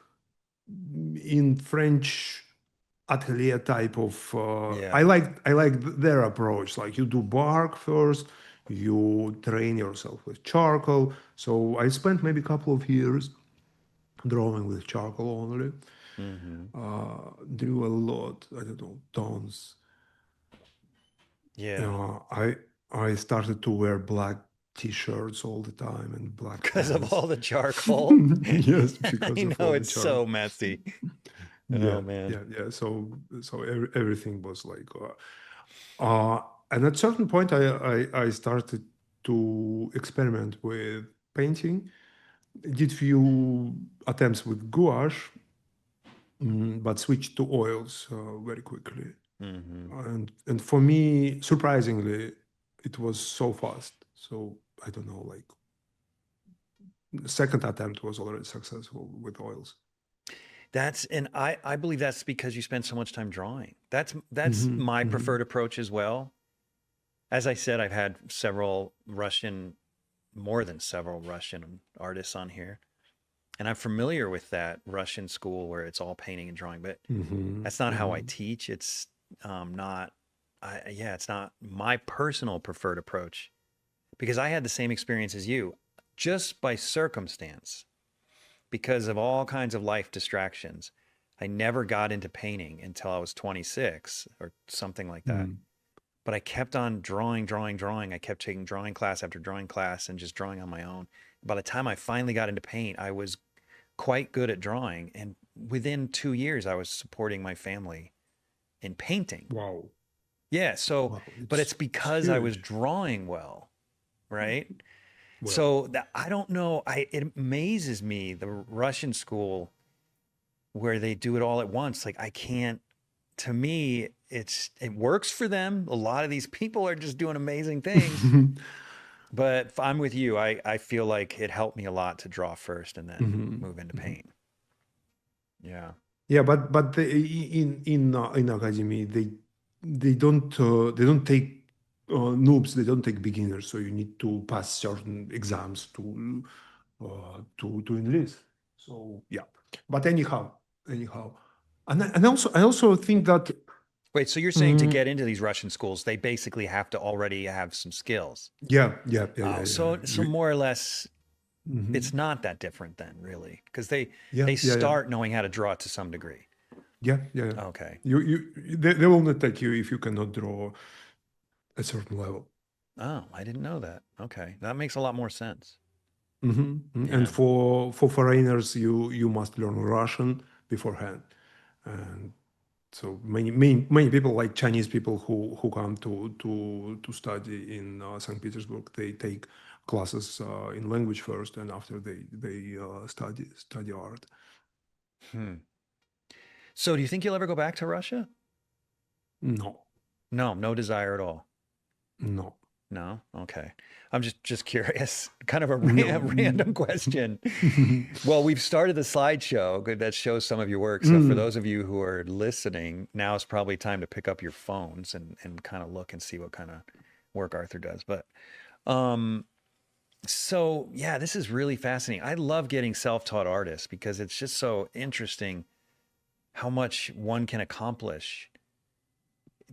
in French atelier type of. Yeah. I like their approach. Like you do bark first, you train yourself with charcoal. So I spent maybe a couple of years drawing with charcoal only. Hmm. Drew a lot. I don't know, tons. Yeah. I started to wear black t-shirts all the time and black Because of pants. all the charcoal. Yes, because I of know all the it's charm. so messy. Yeah, Oh man. yeah. So everything was like, and at certain point, I started to experiment with painting. Did few attempts with gouache, but switched to oils very quickly. Hmm. And for me, surprisingly, it was so fast. So I don't know, like the second attempt was already successful with oils. And I believe that's because you spend so much time drawing. That's Hmm, my hmm, preferred approach as well. As I said, I've had more than several Russian artists on here, and I'm familiar with that Russian school where it's all painting and drawing. But hmm, that's not how I hmm, teach. It's not. Yeah, it's not my personal preferred approach because I had the same experience as you, just by circumstance, because of all kinds of life distractions. I never got into painting until I was 26 or something like that. Mm. But I kept on drawing, drawing, drawing. I kept taking drawing class after drawing class and just drawing on my own. By the time I finally got into paint, I was quite good at drawing. And within 2 years, I was supporting my family in painting. Wow. Yeah. So, Wow. but it's It's because I was huge. drawing well, right? Well. So that, I don't know. It amazes me the Russian school where they do it all at once. Like I can't. To me, it works for them. A lot of these people are just doing amazing things. But I'm with you. I feel like it helped me a lot to draw first and then Mhm, move into mhm. paint. Yeah. Yeah, but in academy they don't take noobs. They don't take beginners. So you need to pass certain exams to enlist. So yeah, but anyhow, and I also think that Wait, so you're saying to mm, get into these Russian schools, they basically have to already have some skills. Oh, yeah. so more or less it's Mhm. not that different then, really, because Yeah, they yeah, yeah, start knowing how to draw to some degree. yeah. Okay. They will not take you if you cannot draw a certain level. Oh, I didn't know that. Okay. That makes a lot more sense. And Yeah. for foreigners, you must learn Russian beforehand. And so many people, like Chinese people who come to study in St. Petersburg, they take classes in language first, and after they study art. Hmm. So do you think you'll ever go back to Russia? No, No, no desire at all. no, No? Okay. I'm just curious. Kind of a no. random question. Well, we've started the slideshow that shows some of your work. So for Mm. those of you who are listening, now is probably time to pick up your phones and kind of look and see what kind of work Arthur does. But um so yeah, this is really fascinating. I love getting self-taught artists because it's just so interesting how much one can accomplish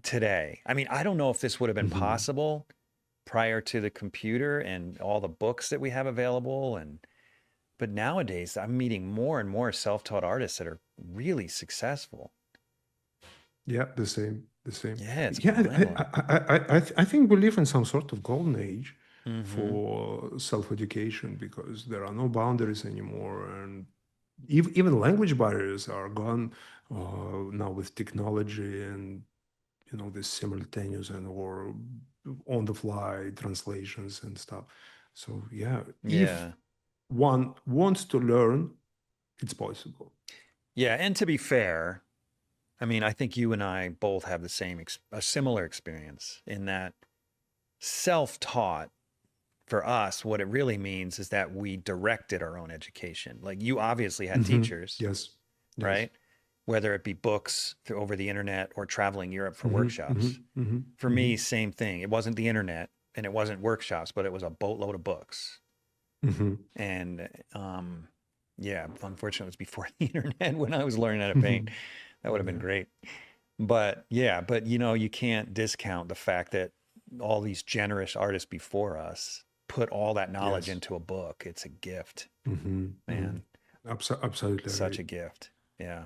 today. I mean, I don't know if this would have been Mhm. possible prior to the computer and all the books that we have available and but nowadays I'm meeting more and more self-taught artists that are really successful. Yeah, the same. Yeah, it's Yeah, mind-blowing. I think we live in some sort of golden age Mm-hmm. for self-education because there are no boundaries anymore, and even language barriers are gone now with technology and this simultaneous and or on-the-fly translations and stuff. So yeah, if Yeah. one wants to learn, it's possible. Yeah, and to be fair, I mean, I think you and I both have the a similar experience in that self-taught for us, what it really means is that we directed our own education. Like you obviously had teachers, Yes, yes. right? Whether it be books over the internet or traveling Europe for Hmm, hmm, workshops. hmm, For hmm, me, same thing. It wasn't the internet and it wasn't workshops, but it was a boatload of books. hmm, And yeah, unfortunately, it was before the internet when I was learning how to paint. hmm. That would have been Yeah. great. But yeah, but you can't discount the fact that all these generous artists before us put all that knowledge Yes. into a book. It's a gift, Hmm, hmm. man. Absolutely Such agree. a gift. Yeah.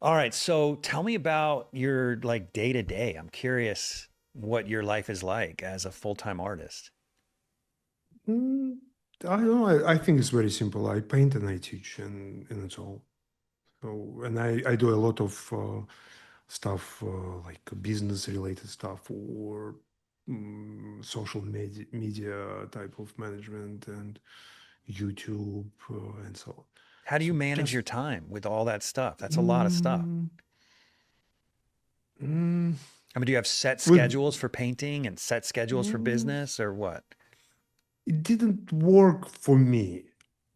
All right. So tell me about your like day to day. I'm curious what your life is like as a full-time artist. Mm, I don't know. I think it's very simple. I paint and I teach, and it's all. So, and I do a lot of stuff like business related stuff or social media type of management and YouTube and so on. How do you So manage just your time with all that stuff? That's a lot of stuff. mm, mm, I mean, do you have set with schedules for painting and set schedules for mm, business or what? it didn't work for me.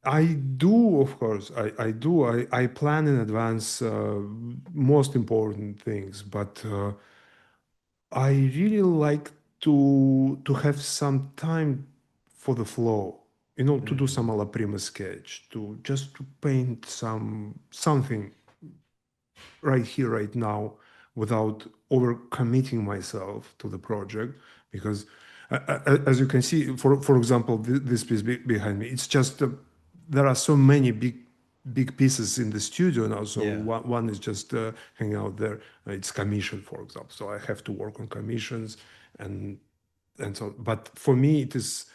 I do, of course, I do. I plan in advance most important things, but I really like to have some time for the flow. To do some Mm, alla prima sketch, to just to paint something right here, right now, without overcommitting myself to the project. Because, as you can see, for example, this piece behind me, it's just there are so many big. big pieces in the studio now. So Yeah. one is just hanging out there. It's commission, for example. So I have to work on commissions, and so. But for me, it is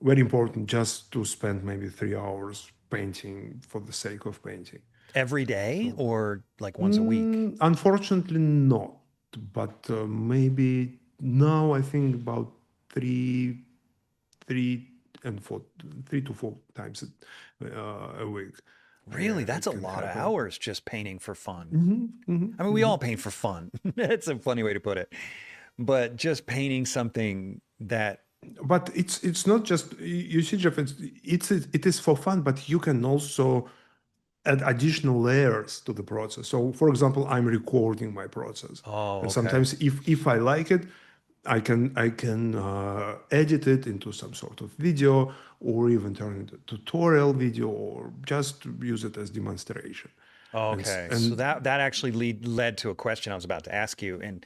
very important just to spend maybe 3 hours painting for the sake of painting. Every day So or like once a week? unfortunately not, but maybe now I think about three, three and four, 3 to 4 times a week. Really? That's It a can lot of happen. hours just painting for fun. I mean, we Hmm. all paint for fun. That's a funny way to put it. But just painting something that, But it's not just you see, Jeff. It is for fun, but you can also add additional layers to the process. So, for example, I'm recording my process, oh, and okay. sometimes if I like it, I can edit it into some sort of video, or even turn it into tutorial video, or just use it as demonstration. Okay. So And that actually led to a question I was about to ask you. And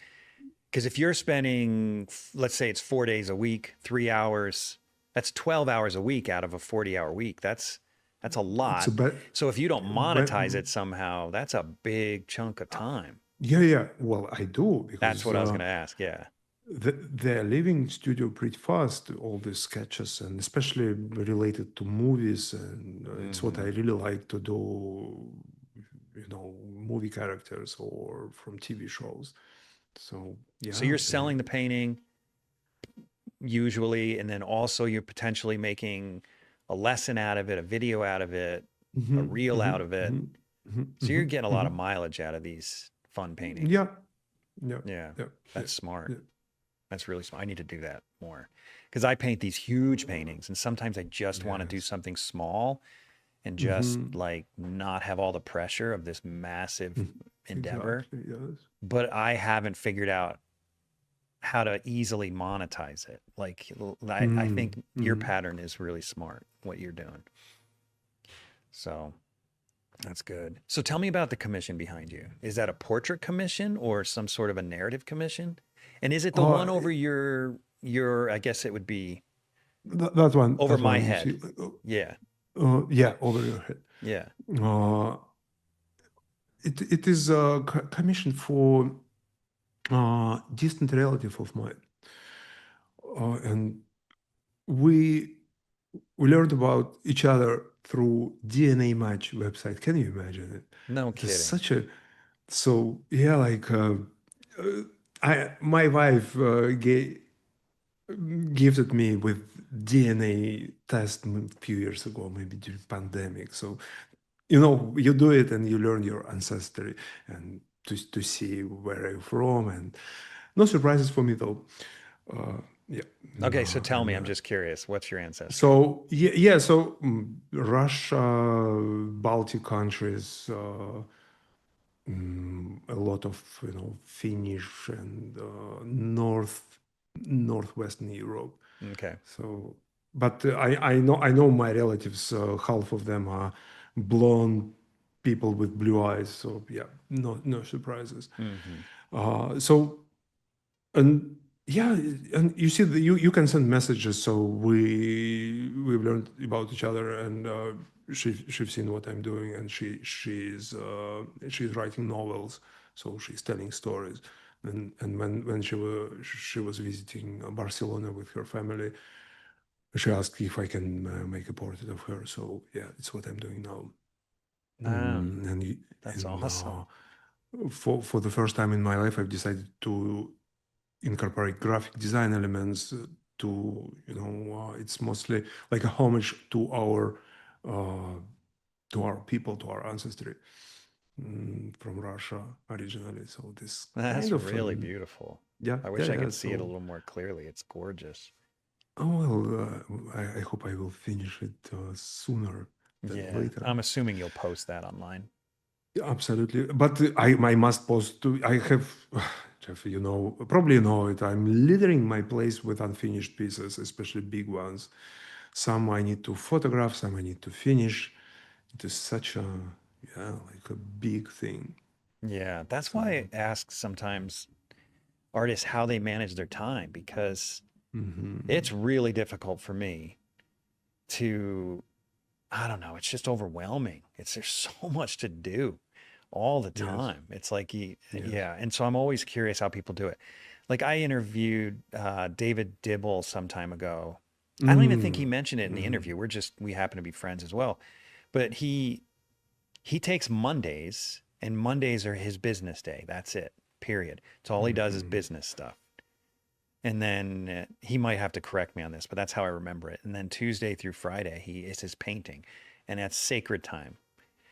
because if you're spending, let's say it's 4 days a week, 3 hours, that's 12 hours a week out of a 40-hour week. That's a it's a lot. bit, So if you don't but monetize it somehow, that's a big chunk of time. yeah, yeah. Well, I do That's because what I was going to ask. Yeah. they're leaving studio pretty fast, all these sketches, and especially related to movies. And it's what I Hmm. really like to do, movie characters or from TV shows. So, So yeah, you're selling the painting usually, and then also you're potentially making a lesson out of it, a video out of it, a mhm, reel out mhm, of it. mhm, mhm, So you're mhm, getting a lot of mhm. mileage out of these fun paintings. Yeah, yeah, Yeah, yeah, yeah, that's smart. yeah. That's really smart. I need to do that more because I paint these huge paintings, and sometimes I just want to do Yes. something small and just Hmm. like not have all the pressure of this massive endeavor. Exactly. Yes. But I haven't figured out how to easily monetize it. Like I Mm-hmm. think your Mm-hmm. pattern is really smart, what you're doing. So that's good. So tell me about the commission behind you. Is that a portrait commission or some sort of a narrative commission? And is it the one Uh, over your I guess it would be that one, over that my one, you see, head. Yeah. yeah, over your head. Yeah. Uh, it is a commission for distant relative of mine, and we we learned about each other through DNA match website. Can you imagine it? No It is kidding. such a so yeah, like uh, I my wife gifted me with DNA test a few years ago, maybe during pandemic. So you do it and you learn your ancestry and to see where I'm from, and no surprises for me though. Yeah, Okay, so tell me, and I'm just curious. What's your ancestry? so yeah, yeah. So Russia, Baltic countries, a lot of Finnish and northwestern Europe. Okay. So, but I know my relatives. Half of them are blonde people with blue eyes. So yeah, no surprises. Hmm. So and yeah, and you see, you can send messages. So we've learned about each other, and she's seen what I'm doing, and she's writing novels. So she's telling stories. And when she was visiting Barcelona with her family, she asked if I can make a portrait of her. So yeah, it's what I'm doing now. Wow, And that's and awesome. for the first time in my life, I've decided to incorporate graphic design elements it's mostly like a homage uh, to our people, to our ancestry, from Russia originally. So this kind That's of really beautiful. yeah, I yeah, wish I yeah. could see it a So little more clearly. It's gorgeous. well, I hope I will finish it sooner than Yeah, later. I'm assuming you'll post that online. Yeah, absolutely. But I must post to, I have, Jeff, probably you know it. I'm littering my place with unfinished pieces, especially big ones. Some I need to photograph, some I need to finish. It is such a, yeah, like a big thing. Yeah, that's So, why I ask sometimes artists how they manage their time because hmm it's really difficult for me to I don't know, it's just overwhelming. There's so much to do all the Yes. time. It's like, Yes. yeah. And so I'm always curious how people do it. Like I interviewed David Dibble some time ago. I don't even think he Mm. mentioned it in the Mm. interview. We happen to be friends as well. But he takes Mondays, and Mondays are his business day. That's it. Period. It's all he does is Mhm. business stuff. And then he might have to correct me on this, but that's how I remember it. And then Tuesday through Friday, he is his painting, and that's sacred time.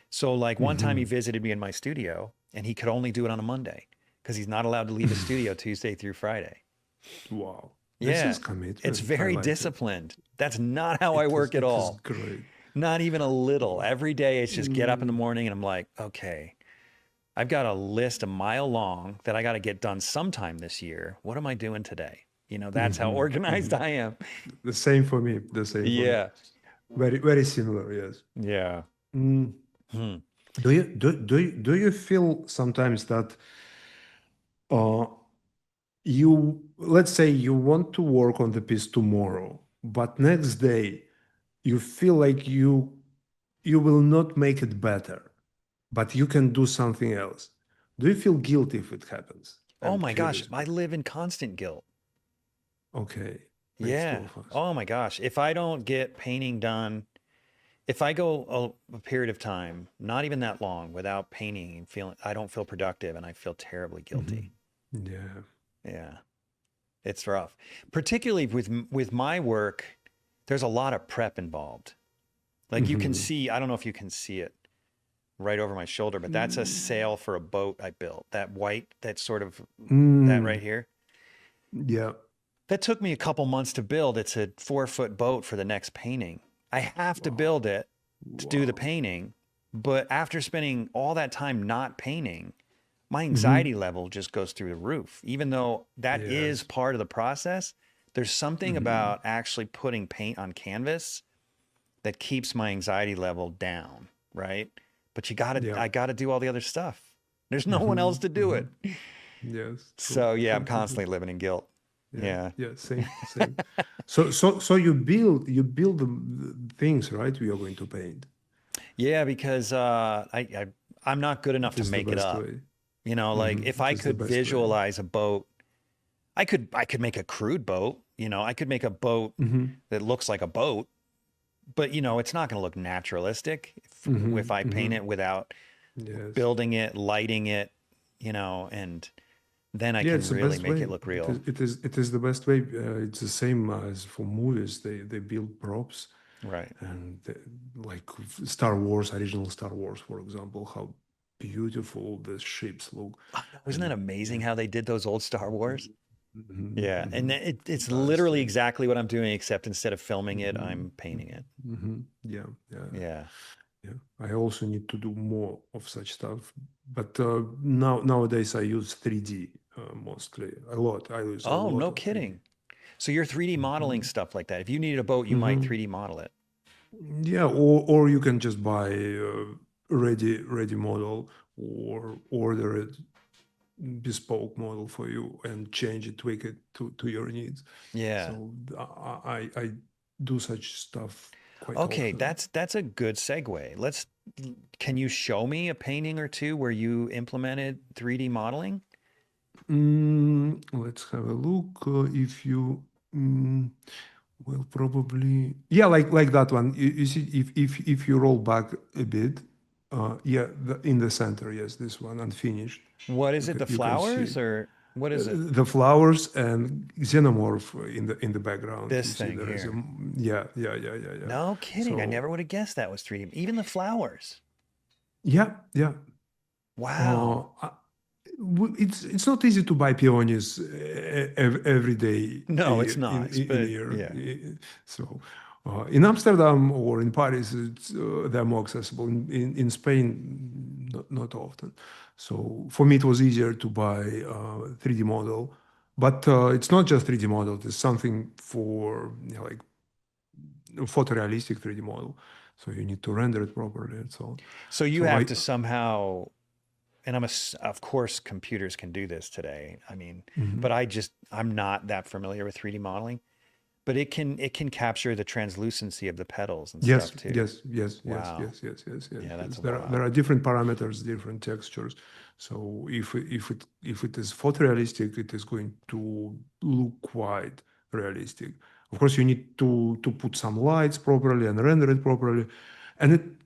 So like one time he Mhm. visited me in my studio, and he could only do it on a Monday because he's not allowed to leave his studio Tuesday through Friday. Wow. This is Yeah, it's commitment. I very like it. disciplined. That's not how I work at It is all. great. Not even a little. Wow. Every day it's just get up in the Mm. morning and I'm like, okay, I've got a list a mile long that I got to get done sometime this year. What am I doing today? That's how Mhm. organized Mhm. I am. The same for me. The same for me. Yeah. Very, very similar. Yes. Yeah. Mm. Hmm. Do you feel sometimes that uh you, let's say you want to work on the piece tomorrow, but next day you feel like you will not make it better, but you can do something else. Do you feel guilty if it happens? Oh I'm my gosh, curious. I live in constant guilt. Okay, makes two Yeah. of us. Oh my gosh. If I don't get painting done, if I go a period of time, not even that long, without painting and feeling, I don't feel productive and I feel terribly guilty. Mhm. Yeah. Yeah. It's rough. Particularly with my work, there's a lot of prep involved. Like you can Mhm. see, I don't know if you can see it right over my shoulder, but that's a Mm. sail for a boat I built. That white, that sort of that right Mm. here. Yeah. That took me a couple months to build. It's a 4-foot boat for the next painting. I have to Wow. build it to do the Wow. painting. But after spending all that time not painting, my Hmm. anxiety level just goes through the roof. Even though that is Yes. part of the process, there's something Hmm. about actually putting paint on canvas that keeps my anxiety level down, right? But Yeah. I gotta do all the other stuff. There's no one else Hmm. to do Hmm. it. Yes. True. So yeah, I'm True. True. True. constantly living in guilt. Yeah, Yeah. yeah, same, same. So you build the things, right? We are going to paint. Yeah, because I'm not good enough It to is the make it best up. way. Like Hmm. if It I is the could best way. visualize a boat, I could make a crude boat. I could make a boat Hmm. that looks like a boat, but it's not going to look naturalistic if Hmm. I paint Hmm. it without Yes. building it, lighting it, and then I Yeah, can it's the really best make way. it look It is. real. It is the best way. It's the same as for movies. They build props Right. and like Star Wars, original Star Wars, for example, how beautiful the ships look, I know, isn't that and amazing yeah. how they did those old Star Wars? Hmm. Yeah, and Hmm. it's literally Fantastic. exactly what I'm doing, except instead of filming it, Hmm. I'm painting it. Hmm. Yeah, yeah, Yeah. yeah. I also need to do more of such stuff, but nowadays I use 3D mostly. A lot. I use a Oh, lot no of 3D. kidding. So you're 3D modeling Hmm. stuff like that. If you needed a boat, you might Hmm. 3D model it. Yeah, or you can just buy ready model or order it bespoke model for you and change it, tweak it to your needs. Yeah. So I do such stuff quite Okay, often. that's a good segue. Can you show me a painting or two where you implemented 3D modeling? Let's have a look. If you, mm, well, probably, yeah, like that one. You see, if you roll back a bit, yeah, in the center, yes, this one unfinished. What is You it? can The you can see flowers or what is it? the flowers and xenomorph in the background. You This see, thing there is a, here. yeah, yeah, yeah, yeah, yeah. No kidding. I So never would have guessed that was 3D. Even the flowers. yeah, yeah. Uh, Wow. I- it's not easy to buy peonies every day a No, it's year in, not. in a But year. yeah. So in Amsterdam or in Paris, they're more accessible. In Spain, not often. So for me, it was easier to buy 3D model. But it's not just 3D model. It's something for like photorealistic 3D model. So you need to render it properly and so on. So you So have I. to somehow, and of course computers can do this today. I mean, Mhm. but I'm not that familiar with 3D modeling. But it can capture the translucency of the petals and Yes, stuff too. yes. Wow. Yeah, that's There wild. are different parameters, different textures. So if it is photorealistic, it is going to look quite realistic. Of course, you need to put some lights properly and render it properly,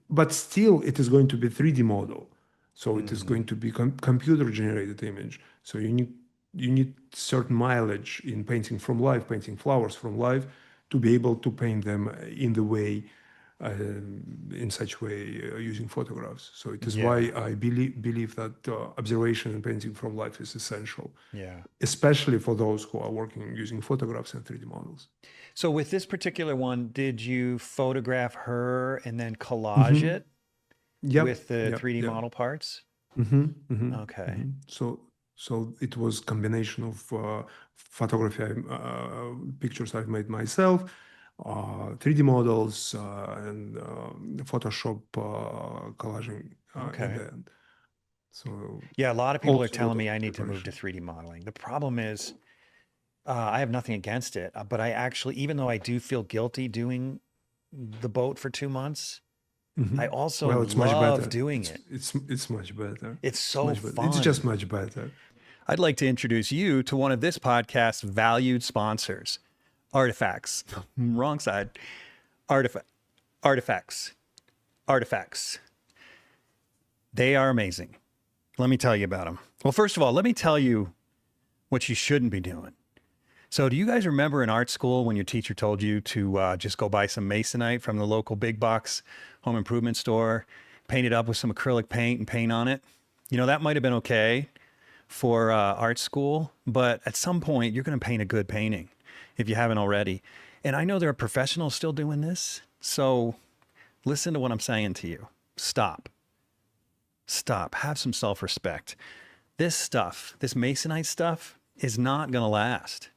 but still it is going to be 3D model. So it is going to be computer generated image. So you need certain mileage in painting from life, painting flowers from life, to be able to paint them in the way, in such way, using photographs. So it is Yeah. why I believe that observation and painting from life is essential, Yeah. especially for those who are working using photographs and 3D models. So with this particular one, did you photograph her and then collage it with the 3D Yep. model parts? Okay. So it was combination of photography, pictures I've made myself, 3D models, and Photoshop collaging in Okay. the end. So Yeah, a lot of people are also a lot telling of me I need to move to preparation. 3D modeling. The problem is, I have nothing against it, but I actually, even though I do feel guilty doing the boat for 2 months, I also Well, it's much love better. doing it. It's much better. It's It's so much better. It's just fun. much better. I'd like to introduce you to one of this podcast's valued sponsors, Artifacts. Wrong side. Artifa- Artifacts. Artifacts. They are amazing. Let me tell you about them. Well, first of all, let me tell you what you shouldn't be doing. So, do you guys remember in art school when your teacher told you to just go buy some masonite from the local big box home improvement store, paint it up with some acrylic paint and paint on it? You know, that might have been okay for art school, but at some point you're going to paint a good painting if you haven't already. And I know there are professionals still doing this. So, listen to what I'm saying to you. Stop. Stop. Have some self respect. This stuff, this masonite stuff, is not going to last.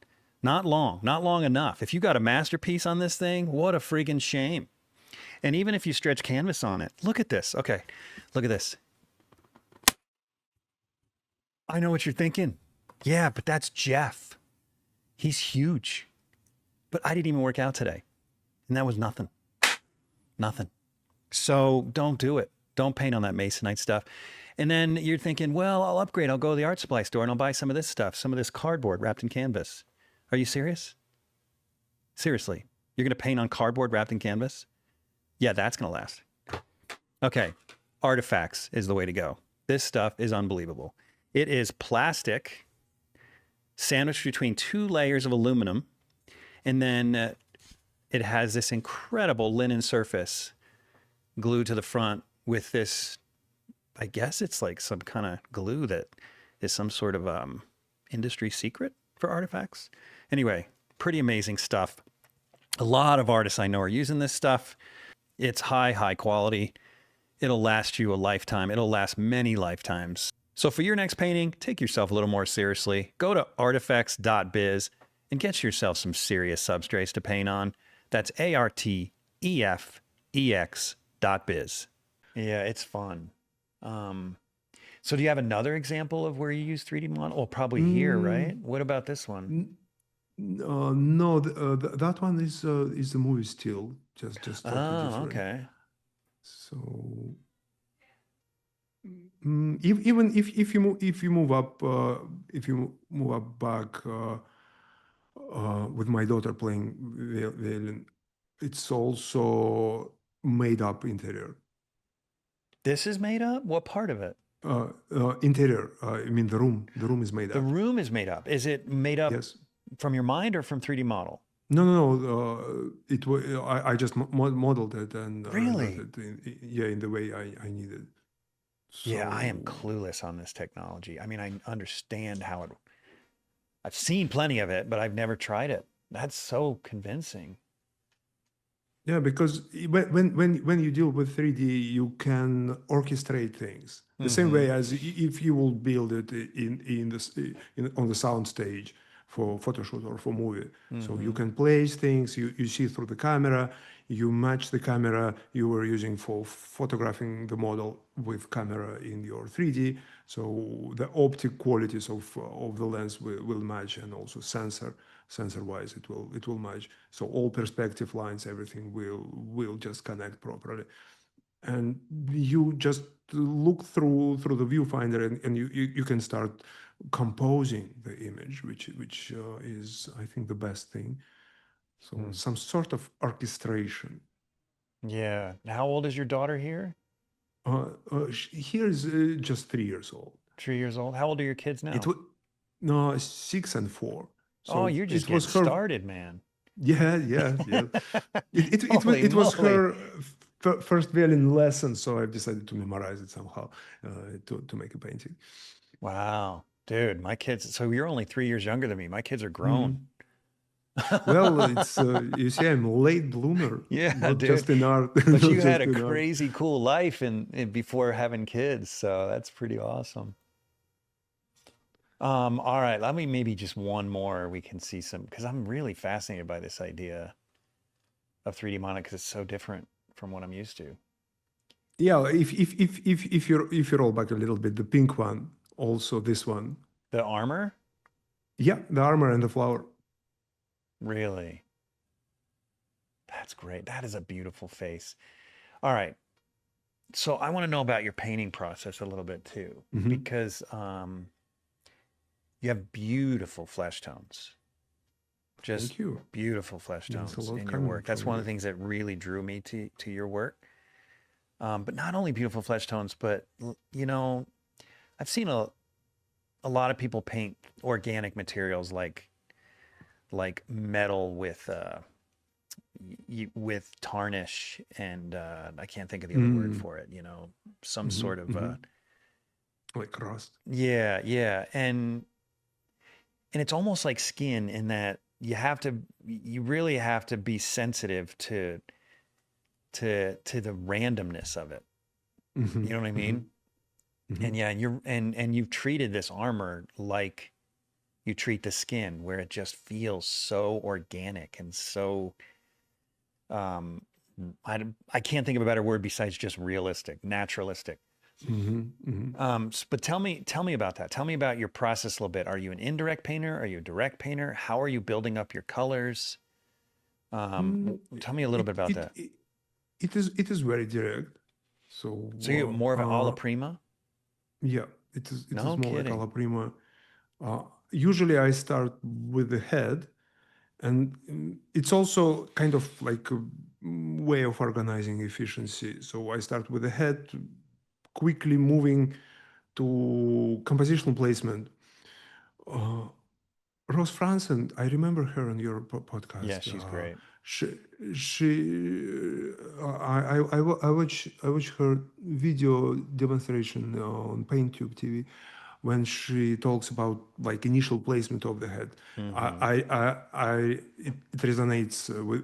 Not long, not long enough. If you got a masterpiece on this thing, what a friggin' shame. And even if you stretch canvas on it, look at this. Okay, look at this. I know what you're thinking. Yeah, but that's Jeff. He's huge. But I didn't even work out today. And that was nothing. Nothing. So don't do it. Don't paint on that masonite stuff. And then you're thinking, well, I'll upgrade. I'll go to the art supply store and I'll buy some of this stuff, some of this cardboard wrapped in canvas. Are you serious? Seriously, you're going to paint on cardboard wrapped in canvas? Yeah, that's going to last. Okay, Artifacts is the way to go. This stuff is unbelievable. It is plastic sandwiched between 2 layers of aluminum, and then it has this incredible linen surface glued to the front with this, I guess it's like some kind of glue that is some sort of industry secret for Artifacts. Anyway, pretty amazing stuff. A lot of artists I know are using this stuff. It's high quality. It'll last you a lifetime. It'll last many lifetimes. So for your next painting, take yourself a little more seriously. Go to artefex.biz and get yourself some serious substrates to paint on. That's ARTEFEX.biz. Yeah, it's fun. So do you have another example of where you use 3D model? Oh, probably here, right? What about this one? No, that one is the movie still, just slightly Oh, different. okay. So even if you move up back, with my daughter playing violin, it's also made up interior. This is made up? What part of it? Interior. I mean the room. The room is made The up. room is made up. Is it made up Yes. from your mind or from 3D model? No. It was I just modeled it and rendered Really? it in the way I needed. Yeah, I am So clueless on this technology. I mean, I understand how it, I've seen plenty of it, but I've never tried it. That's so convincing. yeah, because when you deal with 3D, you can orchestrate things the same way as if you will build it on the sound stage. for photo shoot or for movie. So you Mm-hmm. can place things, you see through the camera, you match the camera you were using for photographing the model with camera in your 3D. So the optic qualities of the lens will match, and also sensor wise it will match. So all perspective lines, everything will just connect properly. And you just look through the viewfinder, and you can start composing the image, which is, I think, the best thing. So some sort of orchestration. Yeah. How old is your daughter here? Here is just 3 years old. 3 years old. How old are your kids It now? was no 6 and 4. Oh, So you're just it getting was her. started, man. Yeah, yeah, yeah. Holy It was moly. her first violin lesson, so I've decided to memorize it somehow to make a painting. Wow. Dude, my kids, so you're only 3 years younger than me. My kids are grown. Mhm. Well, it's you see, I'm a late bloomer, Yeah, not dude. just in art, But not you had just a in art. crazy cool life before having kids, so that's pretty awesome. All right, let me maybe just one more we can see some because I'm really fascinated by this idea of 3D modeling because it's so different from what I'm used to. Yeah, if you roll back a little bit, the pink one, also this one. The armor? Yeah, the armor and the flower. Really? That's great. That is a beautiful face. All right. So I want to know about your painting process a little bit too, Hmm. because you have beautiful flesh tones, just Thank you. beautiful flesh Means a tones lot in your coming work. That's from one of you. the things that really drew me to your work. But not only beautiful flesh tones, but you know, I've seen a lot of people paint organic materials like metal with tarnish and I can't think of the other word Mm. for it. You know, some Hmm. sort of Hmm. Like rust. yeah, yeah, and it's almost like skin in that you really have to be sensitive to the randomness of it. Hmm. You know what I Hmm. mean? Hmm. And yeah, and you've treated this armor like you treat the skin, where it just feels so organic and so um I can't think of a better word besides just realistic, naturalistic. Hmm. Hmm. But tell me about that. Tell me about your process a little bit. Are you an indirect painter? Are you a direct painter? How are you building up your colors? Mm, Tell me a little it, bit about it that. it it is very direct. So you're So more of an alla prima? yeah, it is No more like kidding. alla prima. Usually I start with the head, and it's also kind of like a way of organizing efficiency. So I start with the head, quickly moving to compositional placement. Uh, Rose Franson, I remember her on your Yeah, podcast. she's great. She, I watch her video demonstration on PaintTube TV when she talks about like initial placement of the head. Hmm. It resonates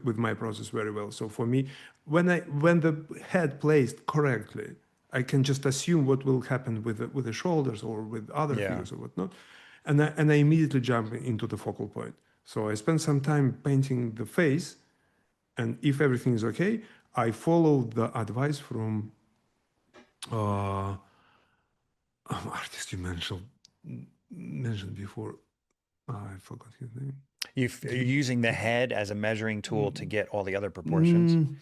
with my process very well. So for me, when the head placed correctly, I can just assume what will happen with the shoulders or with other Yeah. figures or whatnot, and I immediately jump into the focal point. So I spend some time painting the face, and if everything is okay, I follow the advice from uh, artist you mentioned before. I forgot his name. You're using the head as a measuring tool to get all the other proportions. Mm,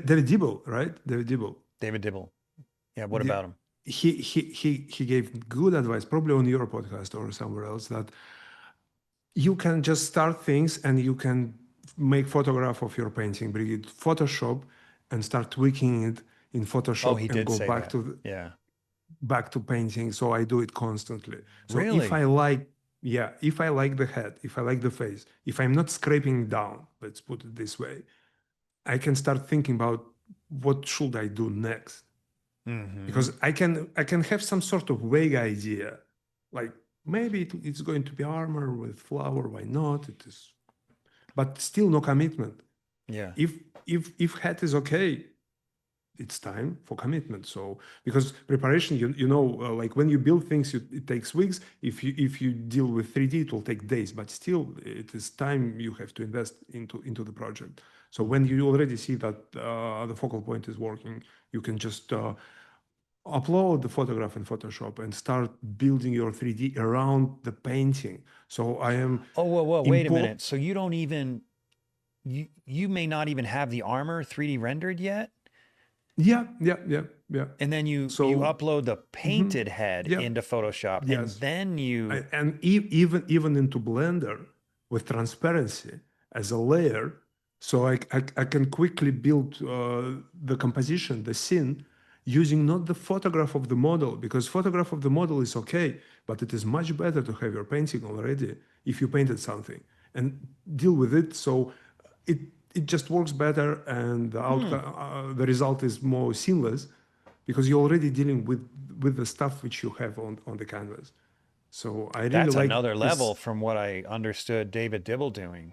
David Dibble, right? David Dibble. David Dibble. Yeah, what Yeah, about him? he gave good advice, probably on your podcast or somewhere else, that you can just start things and you can make photograph of your painting, bring it Photoshop, and start tweaking it in Oh, Photoshop he and did go say that. Yeah. back to painting. So I do it constantly. So Really? if I like the head, if I like the face, if I'm not scraping down, let's put it this way, I can start thinking about what should I do next, Hmm. because I can have some sort of vague idea, like maybe it's going to be armor with flower. Why not? It is, but still no commitment. Yeah. If hat is okay, it's time for commitment. So because preparation, like when you build things, it takes weeks. If you deal with 3D, it will take days, but still it is time you have to invest into the project. So when you already see that the focal point is working, you can just upload the photograph in Photoshop and start building your 3D around the painting. So I am Oh, whoa, wait a import. minute. So you don't even you may not even have the armor 3D rendered yet, Yeah. and then you So upload the painted head yeah, into Photoshop, and yes. then you And even into Blender with transparency as a layer, so I can quickly build the composition, the scene, using not the photograph of the model, because photograph of the model is okay, but it is much better to have your painting already if you painted something and deal with it. So it it just works better, and the outcome, the result is more seamless because you're already dealing with the stuff which you have on the canvas. So I really that's like another level this. from what I understood David Dibble doing.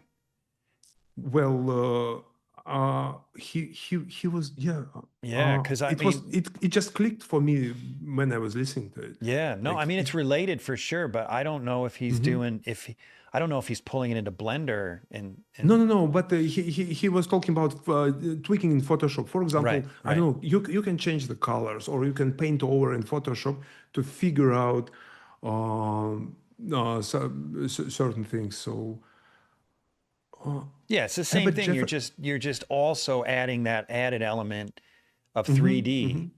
Well, he was, yeah. Yeah, because I mean, It just clicked for me when I was listening to it. yeah, no, I Like mean it. it's related for sure, but I don't know if he's Mhm. doing I don't know if he's pulling it into Blender No, and no, no. But he was talking about tweaking in Photoshop. For example, right, I don't right. know. You can change the colors, or you can paint over in Photoshop to figure out certain things. So, Yeah, it's the same but thing. Jeff. You're just also adding that added element of Mhm, mhm. 3D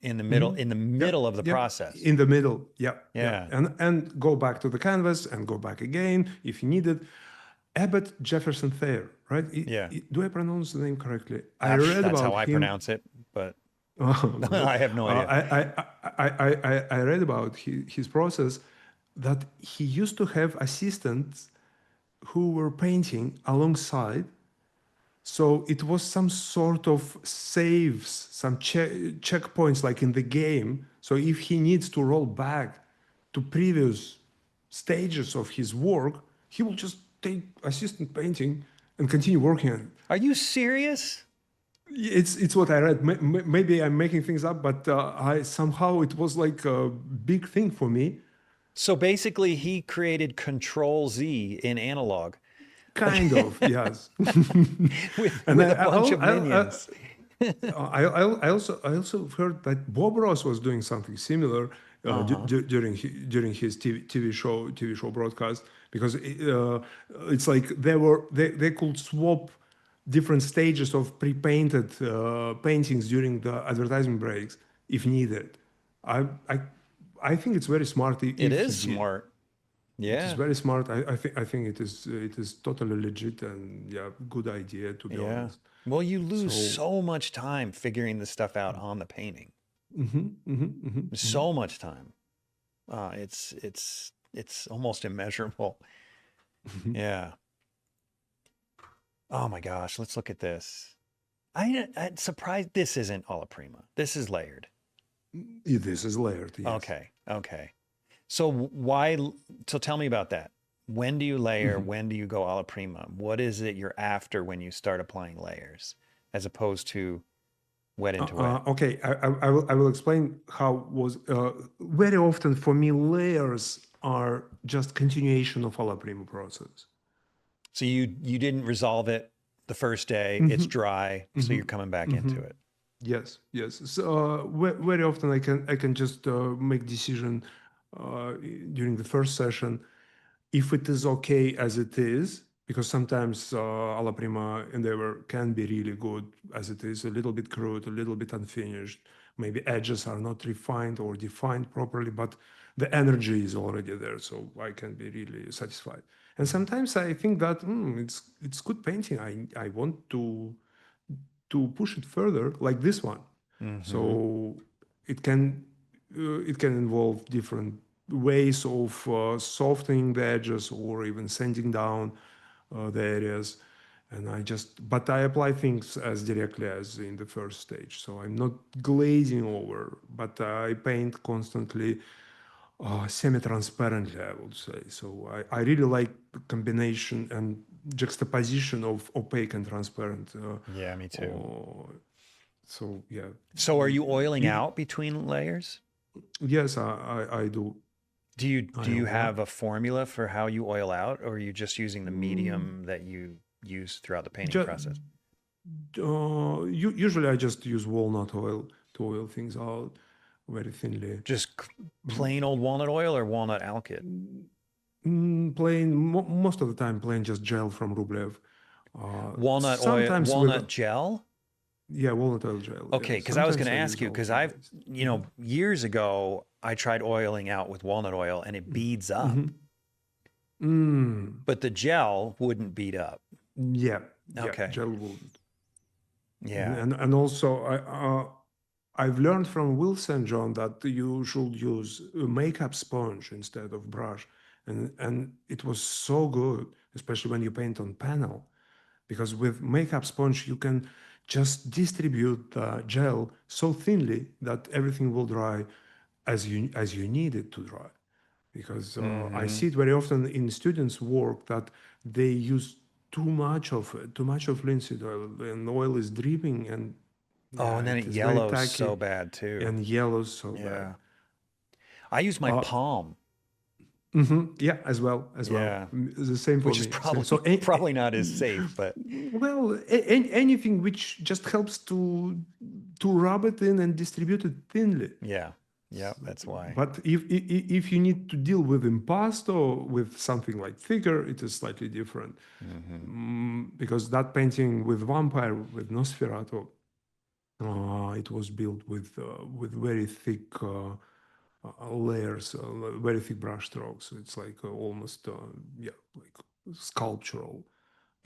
in the Yep, middle of the yep. process. In the middle. Yeah. Yeah. And go back to the canvas and go back again if you need it. Abbott Jefferson Thayer, right? Yeah. Do I pronounce the name correctly? I read That's how about I him. pronounce it, but Oh, good. I have no idea. I read about his process that he used to have assistants who were painting alongside. So it was some sort of saves, some checkpoints like in the game. So if he needs to roll back to previous stages of his work, he will just take assistant painting and continue working on it. Are you serious? It's what I read. Maybe I'm making things up, but I somehow it was like a big thing for me. So basically, he created Control Z in analog, like Kind of, yes. with And a bunch of minions. I also heard that Bob Ross was doing something similar Uh-huh. during his TV show broadcast, because it's like they could swap different stages of pre-painted paintings during the advertising breaks if needed. I I I think it's very smart It if he is did. smart. It is Yeah. very smart. I think it is totally legit, and yeah, good idea, to be Yeah. honest. Well, you lose So. so much time figuring this stuff out on the painting. So much time. It's almost immeasurable. Yeah. Oh my gosh, let's look at this. I'm surprised this isn't alla prima. This is layered. This is layered, yes. Okay. Okay. So why? So tell me about that. When do you layer? Mhm. When do you go alla prima? What is it you're after when you start applying layers, as opposed to wet into wet? Okay, I will explain how was very often for me layers are just continuation of alla prima process. So you didn't resolve it the first day. It's Hmm. dry, so Hmm. you're coming back Hmm. into it. Yes. So very often I can just make decision uh, during the first session if it is okay as it is, because sometimes alla prima endeavor can be really good as it is, a little bit crude, a little bit unfinished. Maybe edges are not refined or defined properly, but the energy is already there, so I can be really satisfied. And sometimes I think that it's good painting. I want to push it further, like this one. Mm-hmm. So it can involve different ways of softening the edges or even sanding down the areas. And but I apply things as directly as in the first stage. So I'm not glazing over, but I paint constantly, semi-transparently, I would say. So I really like the combination and juxtaposition of opaque and transparent Yeah, me too. uh, So yeah, So are you oiling you, out between layers? yes, I do. Do I you oil have out. a formula for how you oil out, or are you just using the Mm, medium that you use throughout the painting ju- process? usually I just use walnut oil to oil things out very thinly. Just Mhm. plain old walnut oil or walnut alkyd? Plain, most of the time, plain just gel from Rublev. Walnut oil, Sometimes with, walnut gel? yeah, walnut oil gel. Yeah, Okay, because I was going sometimes to I ask use you, because alcohol I've, based. years ago, I tried oiling out with walnut oil and it beads up, Mm-hmm. Mm, but the gel wouldn't bead up. yeah, yeah, Okay. gel would. Yeah. And also I've learned from Will St. John that you should use a makeup sponge instead of brush, and it was so good, especially when you paint on panel, because with makeup sponge you can just distribute the gel so thinly that everything will dry as you need it to dry. Because I Mm-hmm. see it very often in students' work that they use too much of it, too much of linseed oil, and oil is dripping, and Oh, yeah, and then it it is very yellows tacky so bad too. and yellows so bad. Yeah. I use my Uh, palm. yeah, as well. Yeah. The same for Which is me. Same. So, probably probably not as safe, but well, anything which just helps to rub it in and distribute it thinly. yeah. Yeah, that's why. But if you need to deal with impasto with something like thicker, it is slightly different. Mm-hmm. Because that painting with vampire with Nosferatu, it was built with very thick layers, very thick brush strokes. It's like almost yeah, like sculptural.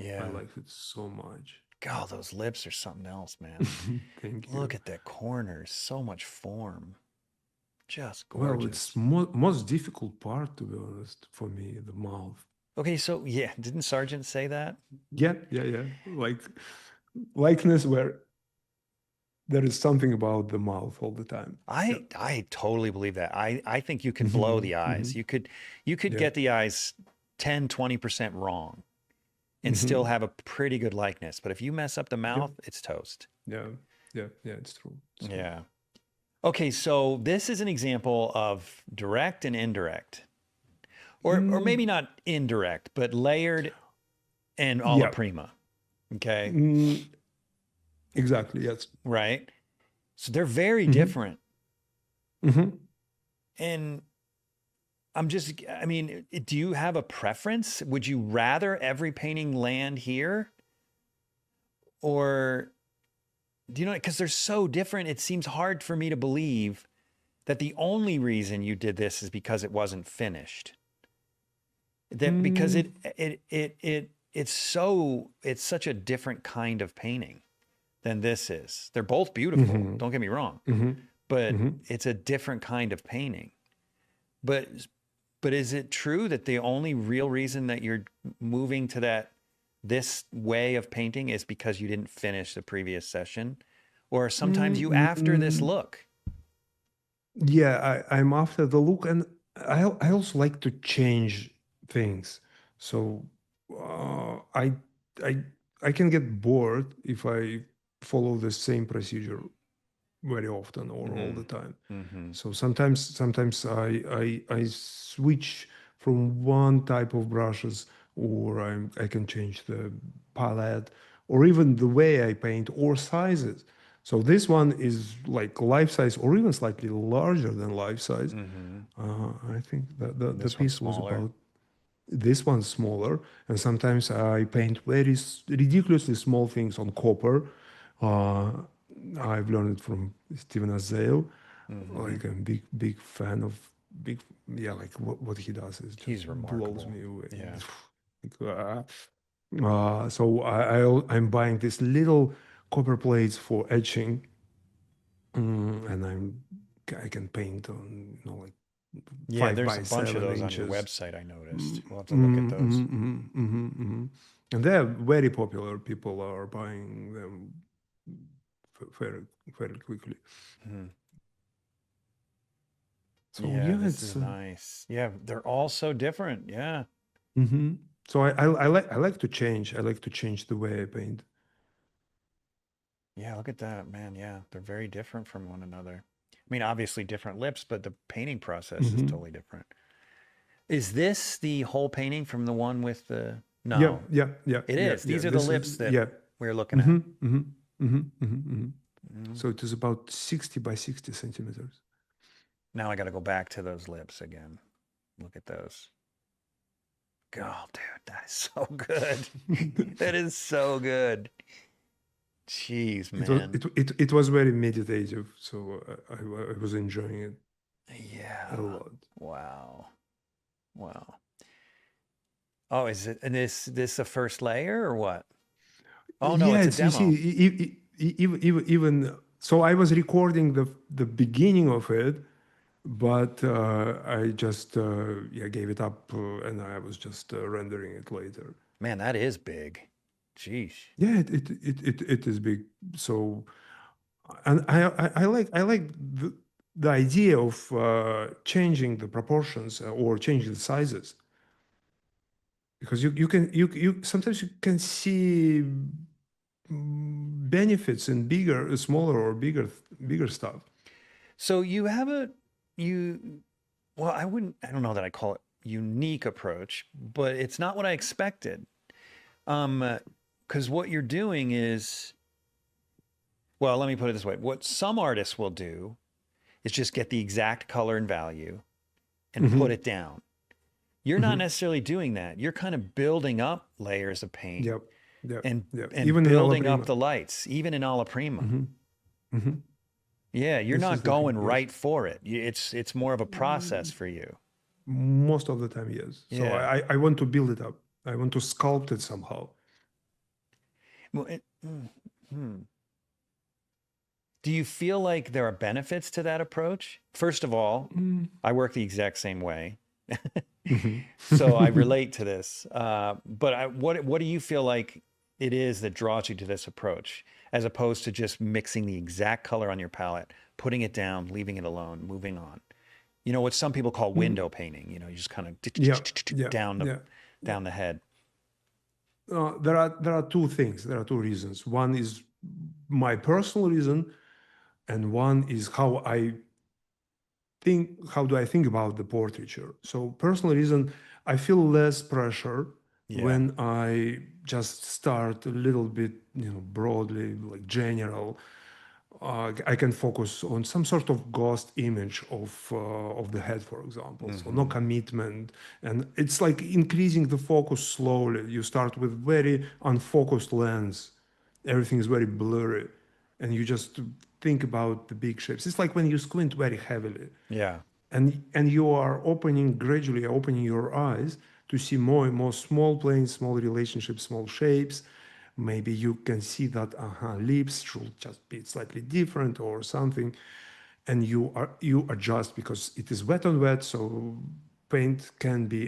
I Yeah. like it so much. God, those lips are something else, man. Thank Look you. at that corners. So much form. Just Well, it's gorgeous. most difficult part, to be honest, for me, the mouth. Okay, so yeah, didn't Sargent say that? Yeah, yeah, yeah. Like likeness where there is something about the mouth all the time. Yeah. I totally believe that. I think you can blow Hmm. the eyes. Hmm. You could Yeah. get the eyes 10, 20% wrong and still Hmm. have a pretty good likeness. But if you mess up the Yeah. mouth, it's toast. Yeah. Yeah. Yeah. It's true. It's true. Yeah. Okay, so this is an example of direct and indirect. Or Mm, maybe not indirect, but layered and alla yeah. prima. Okay? Mm, exactly. Yes. Right? So they're very Hmm. different. Hmm. And I mean, do you have a preference? Would you rather every painting land here? Or do you know, because they're so different, it seems hard for me to believe that the only reason you did this is because it wasn't finished. That because Mm, it's such a different kind of painting than this is. They're both beautiful, hmm. don't get me wrong, Hmm. but Hmm. it's a different kind of painting. But but is it true that the only real reason that you're moving to this way of painting is because you didn't finish the previous session? Or sometimes you after this Mm, look? yeah, I'm after the look, and I also like to change things. So I I I can get bored if I follow the same procedure very often or all Mm-hmm. the time. Mm-hmm. So sometimes I switch from one type of brushes, or I can change the palette, or even the way I paint or sizes. So this one is like life size or even slightly larger than life size. Mm-hmm. I think that the This one's piece was smaller. about this one's smaller, and sometimes I paint very ridiculously small things on copper. Uh, I've learned it from Steven Azale. Mm-hmm. Like I'm big fan of big, yeah. Like what he does is just He's blows remarkable. me away. Yeah. So I'm buying these little copper plates for etching, and I can paint on like Yeah, five there's a by bunch of seven those on your inches. website I noticed. Mm, We'll have to look at mhm, those. mhm, mhm, mhm, mhm. And they're very popular. People are buying them very, very quickly. Mhm. So Yeah, yeah, this it's is nice. Yeah, they're all so different. Yeah. mhm. So I like to change. I like to change the way I paint. Yeah, look at that, man. Yeah, they're very different from one another. I mean, obviously different lips, but the painting process is Hmm. totally different. Is this the whole painting from the one with the? Yeah, No, yeah, yeah, it yeah, is. yeah. These are the This is lips that yeah. we're looking at. Hmm. Hmm. Hmm. Hmm. Mm. So it is about 60 by 60 centimeters. Now I got to go back to those lips again. Look at those. Oh, dude, that is so good. That is so good. Jeez, It was man. it was very meditative, so I was enjoying it a Yeah. lot. Wow. Wow. Oh, is it, and this a first layer or what? Oh no, it's a Yes, you see, demo. even so, I was recording the beginning of it, but I just yeah gave it up, and I was just rendering it later. Man, that is big. Jeez. Yeah, it is big. So, and I like the idea of changing the proportions or changing the sizes, because you sometimes you can see benefits in bigger, smaller or bigger stuff. So you have a you well, I don't know that I call it unique approach, but it's not what I expected. Because what you're doing is, well, let me put it this way. What some artists will do is just get the exact color and value and put Hmm. it down. You're not Hmm. necessarily doing that. You're kind of building up layers of paint Yep, yep, and yep. and Even in Alla building up Prima. the lights, even in alla prima. Hmm. Hmm. Yeah, you're This not is the thing. going Yes, right for it. It's more of a process for you. most of the time, yes. So Yeah. I want to build it up. I want to sculpt it somehow. Well, hmm. Do you feel like there are benefits to that approach? First of all, Mm. I work the exact same way, so I Mhm. relate to this. But what do you feel like it is that draws you to this approach, as opposed to just mixing the exact color on your palette, putting it down, leaving it alone, moving on? You know what some people call Mm. window painting. You know, you just kind of Yeah, yeah, down the yeah, yeah. down the head. There are two things. There are two reasons. One is my personal reason, and one is how do I think about the portraiture. So personal reason, I feel less pressure Yeah. when I just start a little bit, broadly, like general. I can focus on some sort of ghost image of the head, for example. So no Mm-hmm. commitment, and it's like increasing the focus slowly. You start with very unfocused lens, everything is very blurry, and you just think about the big shapes. It's like when you squint very heavily, Yeah. and you are gradually opening your eyes to see more and more small planes, small relationships, small shapes. Maybe you can see that lips should just be slightly different or something, and you adjust because it is wet on wet, so paint can be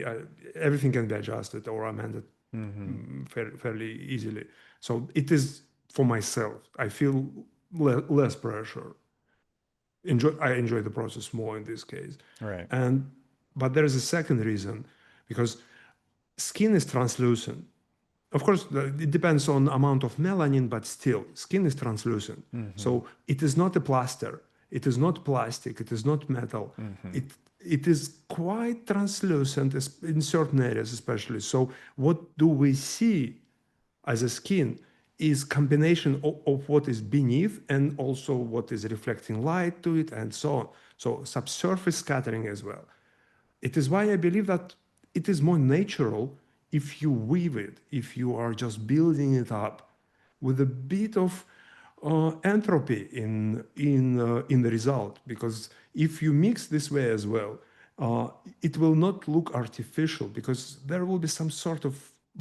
everything can be adjusted or amended Mm-hmm. fairly easily. So it is for myself. I feel less pressure. I enjoy the process more in this case. Right. And but there is a second reason, because skin is translucent. Of course, it depends on amount of melanin, but still, skin is translucent. Mm-hmm. So it is not a plaster. It is not plastic. It is not metal. Mm-hmm. It is quite translucent in certain areas, especially. So what do we see as a skin is combination of what is beneath and also what is reflecting light to it and so on. So subsurface scattering as well. It is why I believe that it is more natural if you weave it, if you are just building it up with a bit of entropy in the result. Because if you mix this way as well, it will not look artificial because there will be some sort of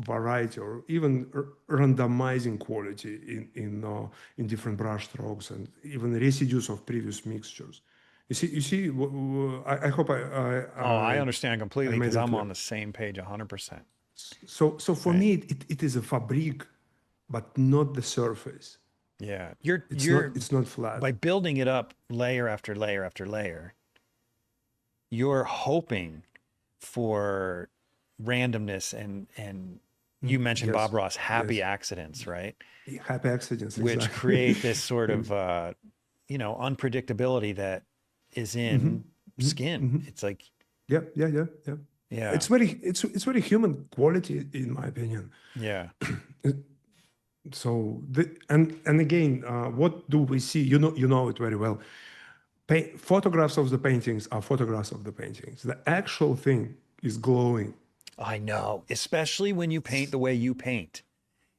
variety or even randomizing quality in different brush strokes and even residues of previous mixtures. I hope Oh, I understand I completely made because it I'm clear. on the same page 100%. So for Right. me, it is a fabric, but not the surface. Yeah. It's not By flat. building it up layer after layer after layer, you're hoping for randomness and you mentioned Bob Yes, Ross, happy yes. accidents, right? Happy accidents, Which exactly. create this sort of, unpredictability that is hmm in hmm skin. hmm It's like, Yeah, yeah, yeah, yeah. yeah, It's very human quality in my opinion. yeah. So and again, what do we see? You know it very well. Photographs of the paintings are photographs of the paintings. The actual thing is glowing. I know, especially when you paint the way you paint.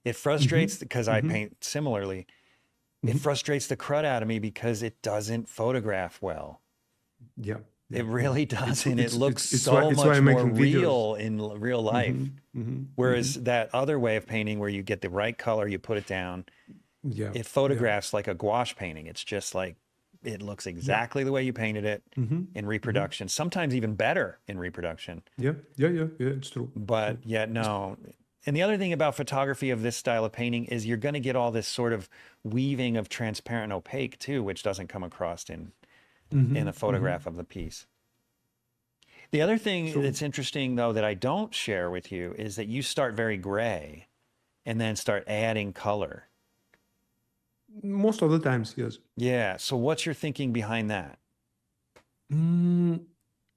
It hmm frustrates because I hmm paint similarly. It hmm frustrates the crud out of me because it doesn't photograph well. Yeah, It yeah, yeah. really doesn't. It looks so It's why much I'm more making videos. real in real life. Hmm Whereas that other way of painting where you get the right color, you put it down, Yeah, it yeah, photographs like a gouache painting. It's just like it looks yeah. exactly the way you painted it hmm in hmm reproduction, sometimes even better in reproduction. Yeah, yeah, yeah, yeah. It's true. But True. yet, no. And the other thing about photography of this style of painting is you're going to get all this sort of weaving of transparent opaque too, which doesn't come across in a Hmm photograph of the piece. The other thing So that's interesting though that I don't share with you is that you start very gray and then start adding color. most of the times, yes. Yeah. So what's your thinking behind that? Mm,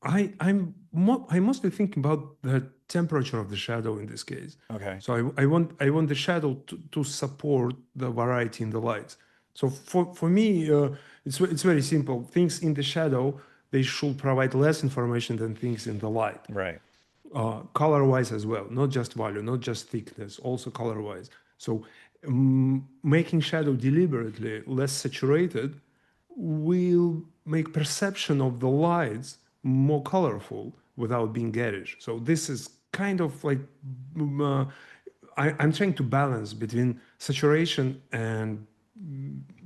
I mostly think about the temperature of the shadow in this case. Okay. So I want the shadow to support the variety in the lights. So for me, it's very simple. Things in the shadow, they should provide less information than things in the light, Right. color wise as well, not just value, not just thickness, also color wise. So making shadow deliberately less saturated will make perception of the lights more colorful without being garish. So this is kind of like I'm trying to balance between saturation and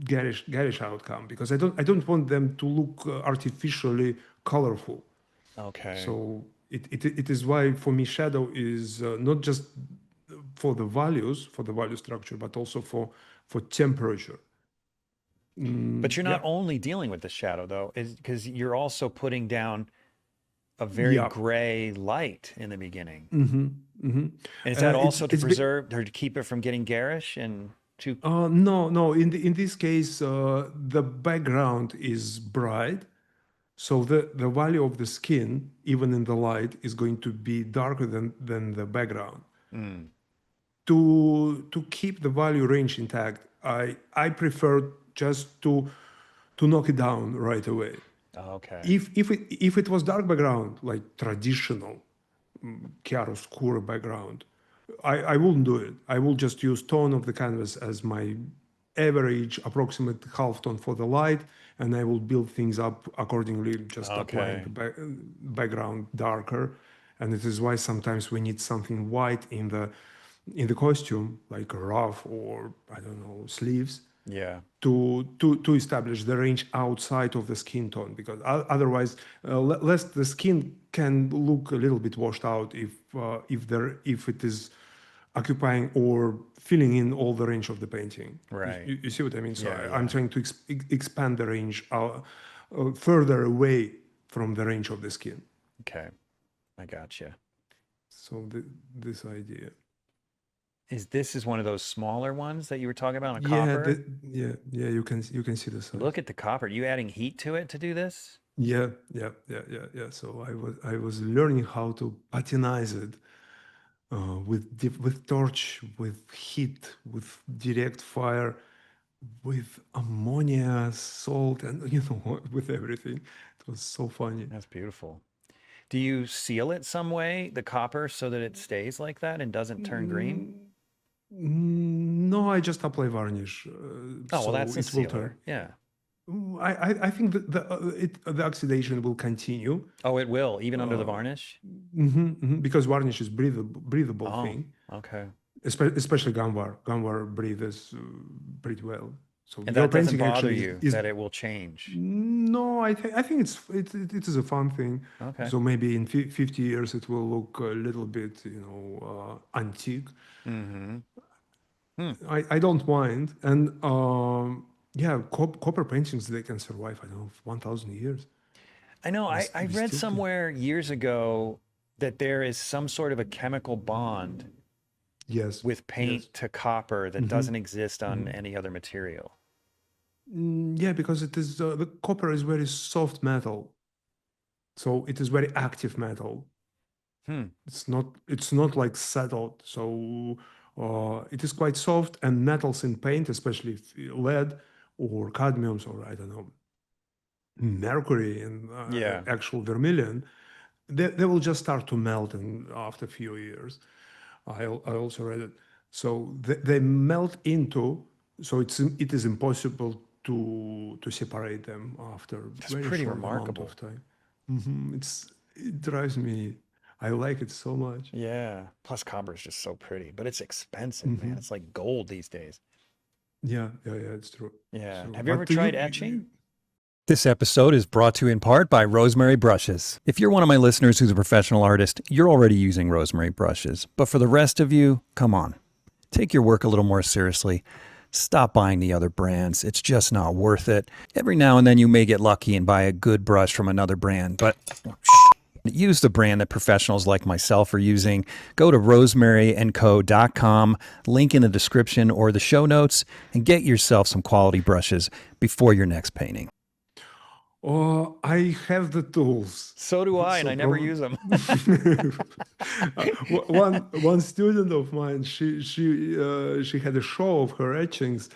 garish outcome because I don't want them to look artificially colorful. Okay. So it is why for me shadow is not just for the value structure, but also for temperature. But you're not Yeah, only dealing with the shadow though, is because you're also putting down a very yeah. gray light in the beginning. hmm hmm And is that it's also to it's be- preserve or to keep it from getting garish and too? no. In this case, the background is bright, so the value of the skin, even in the light, is going to be darker than the background. Mm, To keep the value range intact, I prefer just to knock it down right away. okay. If it was dark background like traditional chiaroscuro background, I wouldn't do it. I will just use tone of the canvas as my average approximate half tone for the light, and I will build things up accordingly, just applying Okay. the background darker. And it is why sometimes we need something white in the costume, like a ruff or I don't know sleeves, Yeah. to establish the range outside of the skin tone because otherwise lest the skin can look a little bit washed out if it is occupying or filling in all the range of the painting. Right. You see what I mean? So Yeah. I'm Yeah. trying to expand the range further away from the range of the skin. Okay. I gotcha. So this idea. Is one of those smaller ones that you were talking about on Yeah, copper? yeah. You can see the size. Look at the copper. You adding heat to it to do this? Yeah. So I was learning how to patinize it with torch, with heat, with direct fire, with ammonia, salt, and with everything. It was so funny. That's beautiful. Do you seal it some way, the copper, so that it stays like that and doesn't turn green? Mm, no, I just apply varnish, Oh, well, so that's a it will turn. sealer. Yeah. I think that the oxidation will continue. Oh, it will, even under the Uh, varnish? because varnish is breathable Oh, thing, okay. especially gumware. Gumware breathes pretty well. So And your that doesn't painting bother actually you is that it will change. no, I think it is a fun thing. Okay. So maybe in 50 years it will look a little bit, antique. Mm-hmm. Hmm. I don't mind. And yeah, copper paintings, they can survive, I don't know, 1,000 years. I know. I We read still can. somewhere years ago that there is some sort of a chemical bond Yes, with yes. paint to copper that Hmm. doesn't exist on Hmm. any other material. Yeah, because it is the copper is very soft metal, so it is very active metal. Hmm. It's not like settled, so it is quite soft. And metals in paint, especially lead or cadmiums or I don't know mercury and Yeah. actual vermilion, they will just start to melt in after a few years. I also read it. So they melt into, so it is impossible to separate them after That's very pretty short amount of remarkable. time. It drives me. I like it so much. Yeah. Plus copper is just so pretty, but it's expensive, man. Hmm. It's like gold these days. Yeah, yeah, yeah. It's true. It's Yeah. true. Have you ever But tried etching? you This episode is brought to you in part by Rosemary Brushes. If you're one of my listeners who's a professional artist, you're already using Rosemary brushes. But for the rest of you, come on. Take your work a little more seriously. Stop buying the other brands. It's just not worth it. Every now and then you may get lucky and buy a good brush from another brand, but use the brand that professionals like myself are using. Go to rosemaryandco.com, link in the description or the show notes, and get yourself some quality brushes before your next painting. Oh, I have the tools. So do I, and So I never probably use them. one student of mine, she had a show of her etchings,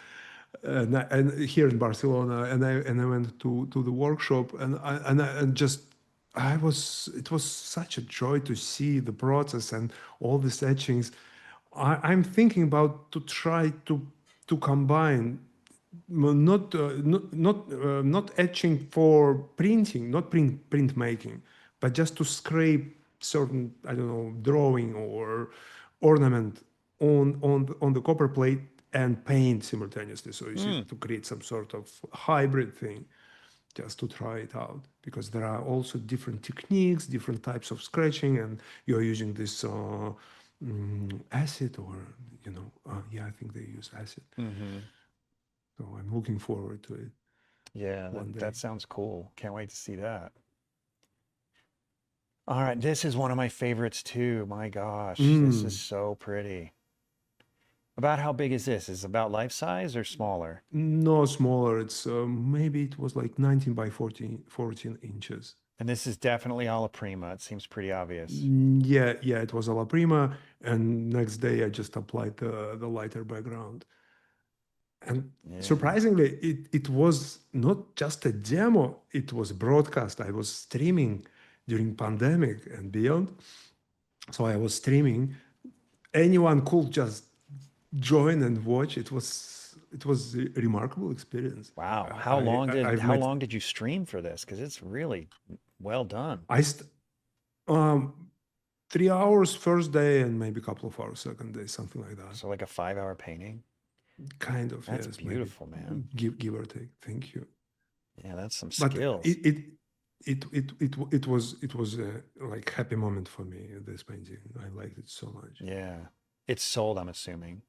and here in Barcelona, and I went to the workshop, and just I was it was such a joy to see the process and all these etchings. I'm thinking about to try to combine not etching for printing, not printmaking, but just to scrape certain I don't know drawing or ornament on the copper plate and paint simultaneously. So you see Hmm. to create some sort of hybrid thing, just to try it out because there are also different techniques, different types of scratching, and you're using this acid or yeah, I think they use acid. Mm-hmm. So I'm looking forward to it Yeah, one that day. sounds cool. Can't wait to see that. All right, this is one of my favorites too. My gosh, this is Mm. so pretty. About how big is this? Is it about life size or smaller? No, smaller. It's maybe it was like 19 by 14 inches. And this is definitely alla prima. It seems pretty obvious. Yeah, yeah, it was a la prima, and next day I just applied the lighter background. And Yeah. surprisingly, it was not just a demo, it was broadcast. I was streaming during pandemic and beyond. So I was streaming. Anyone could just join and watch. It was a remarkable experience. Wow. I've How met long did you stream for this? Because it's really well done. I st- um 3 hours first day and maybe a couple of hours second day, something like that. So like a 5 hour painting. Kind of, That's yes, maybe beautiful, man. give or take. Thank you. Yeah, that's some But skills. it was a like happy moment for me. This painting, I liked it so much. Yeah. It's sold, I'm assuming.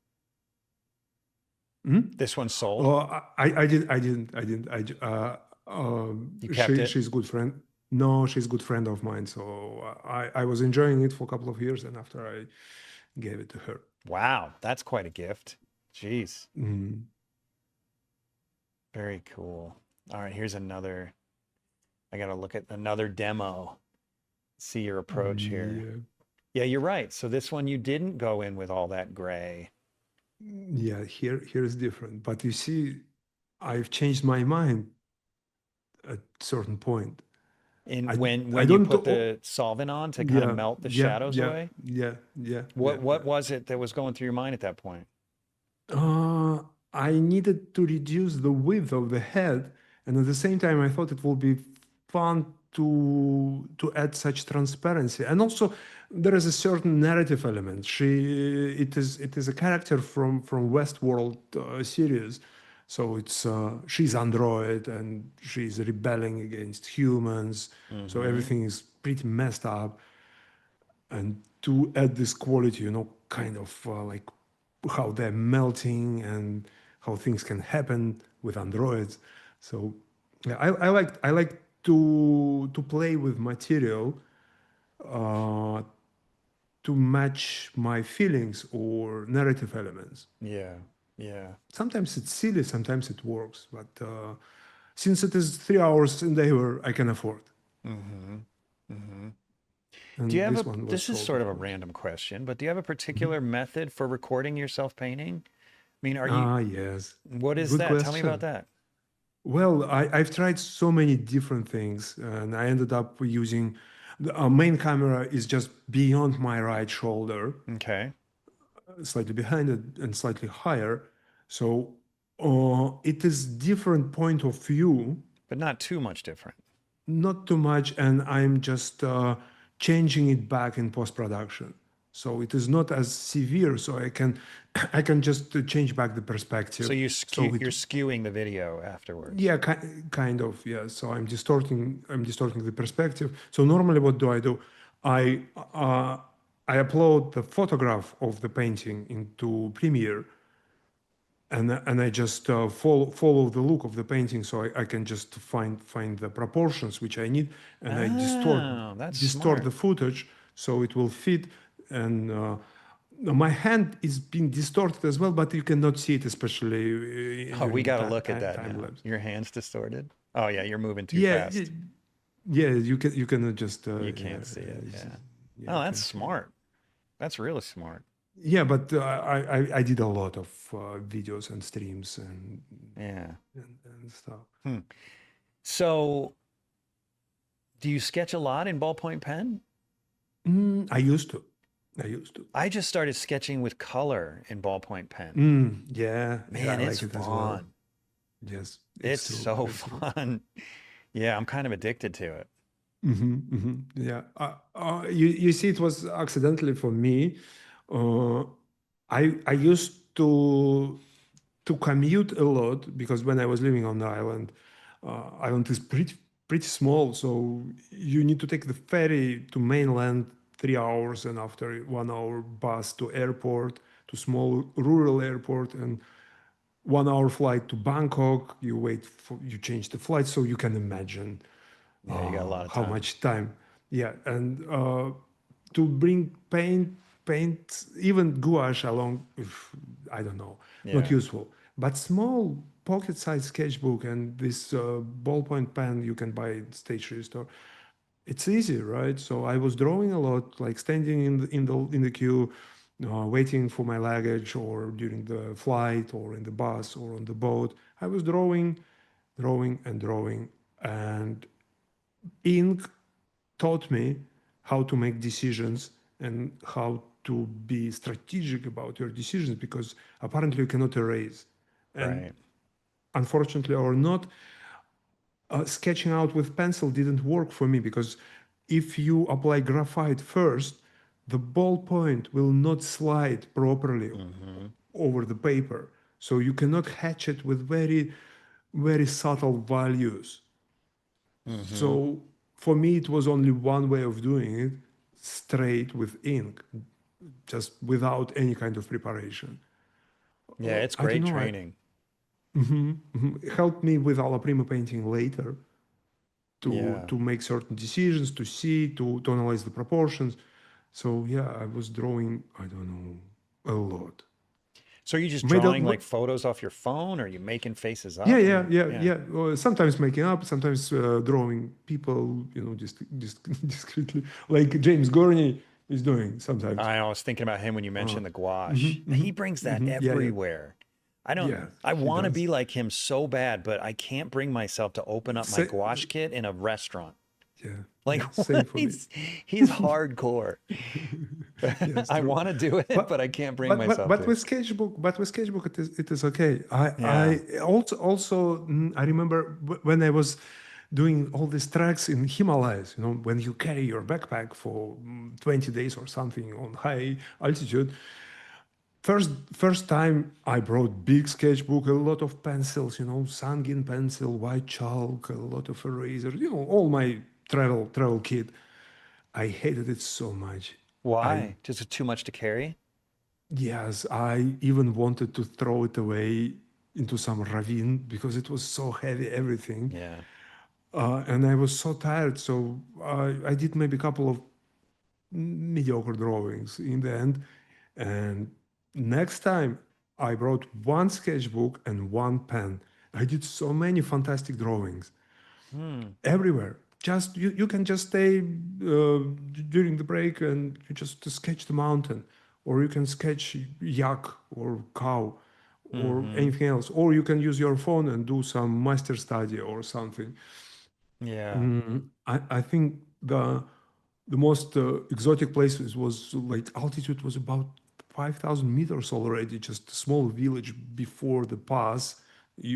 Hmm? This one's sold. Oh, I didn't. You kept it. She's good friend. No, she's good friend of mine. So I was enjoying it for a couple of years, and after I gave it to her. Wow, that's quite a gift. Jeez. Mhm. Very cool. All right, here's another. I got to look at another demo. See your approach here. Yeah, Yeah, you're right. So this one you didn't go in with all that gray. yeah. Here is different, but you see, I've changed my mind at certain point. And I when I you don't. put the solvent on to kind of Yeah, melt the yeah, shadows yeah, away, yeah, yeah, yeah, what yeah. was it that was going through your mind at that point? Uh, I needed to reduce the width of the head, and at the same time, I thought it would be fun to add such transparency. And also, there is a certain narrative element. It is a character from Westworld series, so she's android and she's rebelling against humans. So Mm-hmm. everything is pretty messed up, and to add this quality, kind of like how they're melting and how things can happen with androids. So yeah, I like to play with material uh, to match my feelings or narrative elements. Yeah. Yeah. Sometimes it's silly, sometimes it works, but since it is 3 hours in the hour, I can afford. Mm-hmm. Mm-hmm. Do you And have this one was this is sold, sort of of a course. random question, but do you have a Mhm. particular method for recording yourself painting? I mean, Ah, yes. what is Good that? Tell me about question. that. Well, I've tried so many different things, and I ended up using the main camera is just beyond my right shoulder, Okay. slightly behind it and slightly higher. So it is different point of view, But not too much different. not too much, and I'm just changing it back in post-production. So it is not as severe, so I can I can just change back the So perspective. So it you're skewing the video afterwards. yeah, kind of, yeah. So I'm distorting the perspective. So normally what do? I uh, I upload the photograph of the painting into Premiere, and I just follow the look of the painting, so I can just find the proportions which I need, and I Oh, that's distort the smart. footage so it will fit. And my hand is being distorted as well, but you cannot see it, especially Oh, we during got to look at that time now. lapse. Your hand's distorted. Oh yeah, you're moving too Yeah, fast. yeah, you cannot just You yeah, can't see it. Yeah. yeah, Oh, you that's can see it. smart. That's really smart. Yeah, but I did a lot of videos and streams Yeah. and stuff. Hmm. So, do you sketch a lot in ballpoint pen? I used to. I used to. I just started sketching with color in ballpoint pen. Yeah, yeah, Man, I it's like it as well. fun. Yes, it's It's true. so It's true. fun. Yeah, I'm kind of addicted to it. Yeah. You see, it was accidentally for me. Uh, I used to commute a lot because when I was living on the island, island is pretty small, so you need to take the ferry to mainland 3 hours, and after 1 hour bus to airport, to small rural airport, and 1 hour flight to Bangkok. You wait for you change the flight, so you can imagine Yeah, you got a lot of how time. much time. Yeah, and to bring paint, even gouache along, I don't know, not Yeah, useful. But small pocket-sized sketchbook and this ballpoint pen you can buy at stationery store. It's easy, right? So I was drawing a lot, like standing in the queue, waiting for my luggage, or during the flight, or in the bus, or on the boat. I was drawing, and drawing, and ink taught me how to make decisions and how to be strategic about your decisions, because apparently you cannot erase. And right. unfortunately or not, sketching out with pencil didn't work for me, because if you apply graphite first, the ballpoint will not slide properly Mm-hmm. over the paper. So you cannot hatch it with very subtle values. Mm-hmm. So for me, it was only one way of doing it, straight with ink, just without any kind of preparation. Yeah, it's I don't great know. training. It helped me with alla prima painting later Yeah. to make certain decisions, to see, to analyze the proportions. So yeah, I was drawing, I don't know, a lot. So are you just Made a, drawing like photos off your phone, or are you making faces yeah, up? What are yeah, you? yeah, Yeah. yeah. Sometimes making up, sometimes drawing people, just discreetly, like James Gurney is doing sometimes. I was thinking about him when you Uh, mentioned the gouache. He brings that Yeah, yeah, everywhere. I don't, yeah. I He want to does. be like him so bad, but I can't bring myself to open up my Sa- gouache kit in a restaurant. yeah, Like yeah. Same what? for me. He's hardcore. Yes, I true. want to do it, But but I can't bring myself but to. with sketchbook it is okay. Yeah. I also I remember when I was doing all these tracks in Himalayas. When you carry your backpack for 20 days or something on high altitude. First time I brought big sketchbook, a lot of pencils, Sangin pencil, white chalk, a lot of erasers, all my travel kit. I hated it so much. I Why? Just too much to carry? Yes, I even wanted to throw it away into some ravine because it was so heavy, everything. Yeah. And I was so tired. So I did maybe a couple of mediocre drawings in the end. And next time I brought one sketchbook and one pen. I did so many fantastic drawings everywhere. Just you can just stay during the break and you just sketch the mountain, or you can sketch yak or cow or anything else, or you can use your phone and do some master study or something. Yeah. I think the most exotic places was like altitude was about 5,000 meters already, just a small village before the pass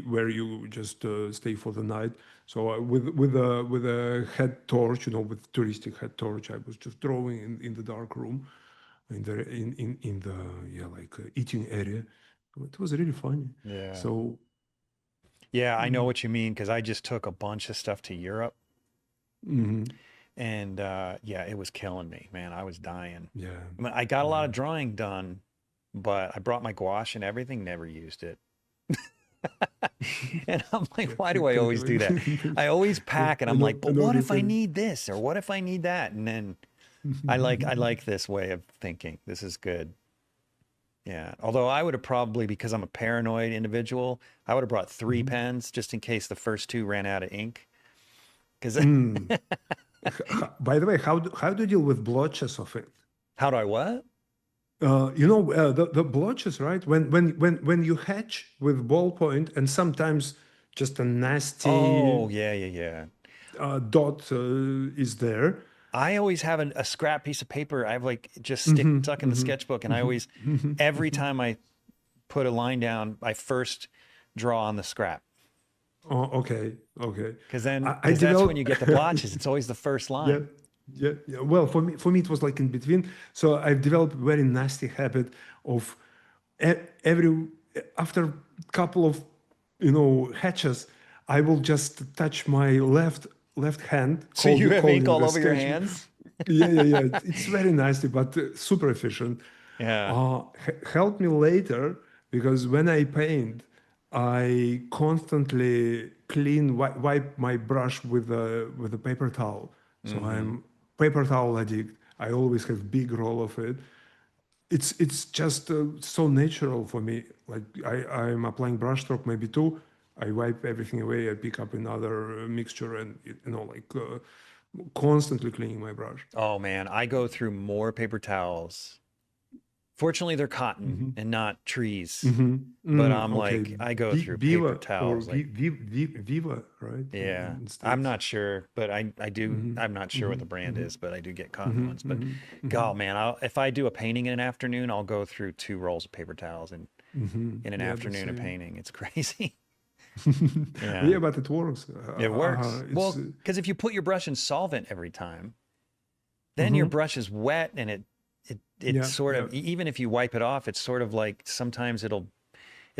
where you just stay for the night. So with a head torch, with touristic head torch, I was just drawing in the dark room, in the eating area. It was really funny. Yeah. So Yeah, I know what you mean because I just took a bunch of stuff to Europe mhm, and yeah, it was killing me, man. I was dying. yeah, I mean, I got a lot of drawing done, but I brought my gouache and everything, never used it. And I'm like, why do I always do that? I always pack and I'm like, I but know what the if I feeling. need this or what if I need that? And then I like this way of thinking. This is good. Yeah. Although I would have probably, because I'm a paranoid individual, I would have brought three pens just in case the first two ran out of ink. Because By the way, how do you deal with blotches of it? how do I what? The blotches, right? When you hatch with ballpoint, and sometimes just a nasty Oh, yeah, yeah, yeah. dot is there. I always have a scrap piece of paper. I have like just stuck in the sketchbook, and I always, every time I put a line down, I first draw on the scrap Oh, okay. I because that's when you developed. get the blotches. It's always the first Yeah, line. yeah. Well, for me, it was like in between. So I've developed a very nasty habit of every after couple of hatches, I will just touch my left hand, So you have ink holding all the over your sketch. hands? Yeah. It's very nasty, but super efficient. Yeah. Helped me later because when I paint, I constantly wipe my brush with a paper towel. So Mm-hmm. I'm paper towel addict. I always have big roll of it. It's just so natural for me. Like I'm applying brush stroke maybe two. I wipe everything away. I pick up another mixture and constantly cleaning my brush. Oh man, I go through more paper towels. Fortunately, they're cotton and not trees. But I'm Okay, like, I go through paper Viva or towels like, Viva, right? yeah. In I'm States. not sure, but I do. I'm not sure what the brand is, but I do get cotton ones. But God, man, if I do a painting in an afternoon, I'll go through 2 rolls of paper towels in an Yeah, the afternoon of same. painting. It's crazy. Yeah, Yeah, but it works. it works. It's Well, because if you put your brush in solvent every time, then your brush is wet and it yeah, sort yeah. of even if you wipe it off, it's sort of like sometimes it'll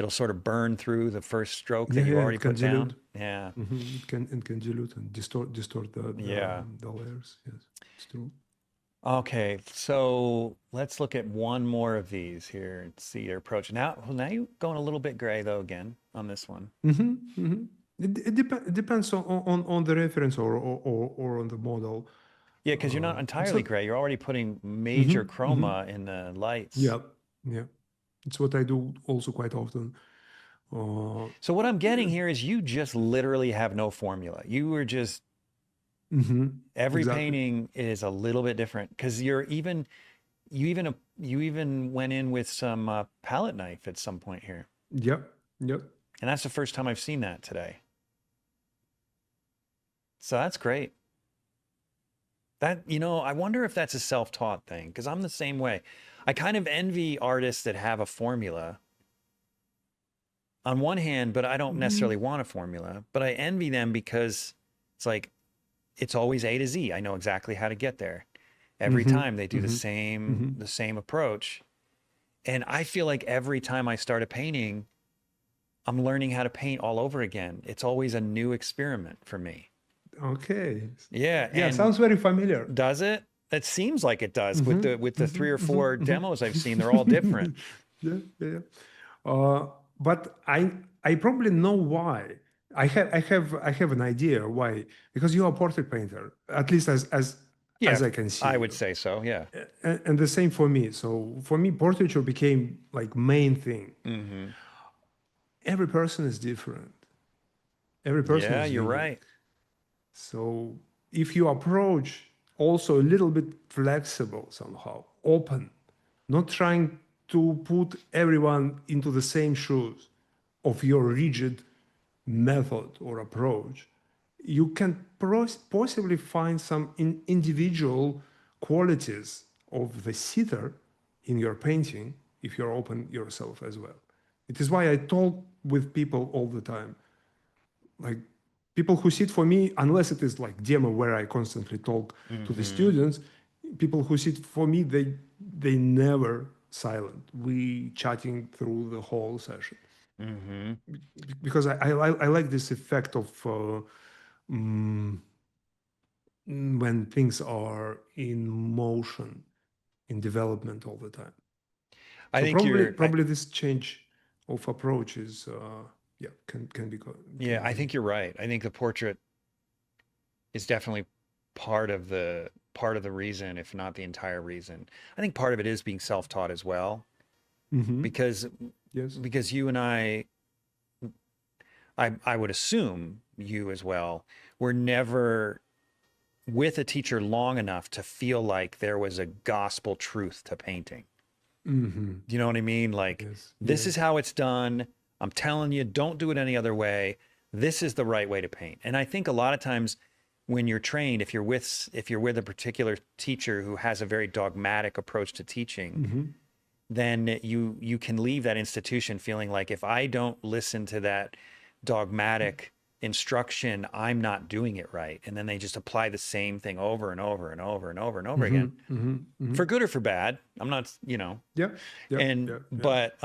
sort of burn through the first stroke that you Yeah, already it can put down. dilute. Yeah. It can dilute and distort the, Yeah. the layers. Yes, it's true. Okay, so let's look at one more of these here and see your approach. Now you're going a little bit gray though again on this one. It depends on the reference or on the model. Yeah, because you're not It's entirely what. gray. You're already putting major Mhm, mhm. chroma in the lights. Yeah, yeah. It's what I do also quite often. Uh, So what I'm getting here is you just literally have no formula. You were just every exactly. painting is a little bit different because you even went in with some palette knife at some point here, Yep, yep. and that's the first time I've seen that today. So that's great. I wonder if that's a self-taught thing because I'm the same way. I kind of envy artists that have a formula on one hand, but I don't necessarily want a formula. But I envy them because it's like it's always A to Z. I know exactly how to get there. Every time they do the same approach. And I feel like every time I start a painting, I'm learning how to paint all over again. It's always a new experiment for me. Okay. Yeah, Yeah, and sounds very familiar. does it? It seems like it does with the 3 or 4 demos I've seen. They're all different. Yeah. But I probably know why. I have an idea why. Because you're a portrait painter, at least as Yeah, as I can see. I would say so. Yeah. And the same for me. So for me, portraiture became like main thing. Mm-hmm. Every person is different. Every person Yeah, is you're unique. right. So if you approach also a little bit flexible somehow, open, not trying to put everyone into the same shoes of your rigid method or approach, you can possibly find some individual qualities of the sitter in your painting if you're open yourself as well. It is why I talk with people all the time. Like people who sit for me, unless it is like demo where I constantly talk to the students, people who sit for me, they never silent. We chatting through the whole session Mm-hmm. because I like this effect of when things are in motion, in development all the time. I So think probably this change of approach is can be yeah, I think you're right. I think the portrait is definitely part of the reason, if not the entire reason. I think part of it is being self-taught as well, because yes. you and I would assume you as well, were never with a teacher long enough to feel like there was a gospel truth to painting. Do you know what I mean? Like, Yes. this is how it's done. I'm telling you, don't do it any other way. This is the right way to paint. And I think a lot of times when you're trained, if you're with a particular teacher who has a very dogmatic approach to teaching, then you can leave that institution feeling like, if I don't listen to that dogmatic instruction, I'm not doing it right. And then they just apply the same thing over and over and over and over and over again, for good or for bad. I'm not, Yeah. But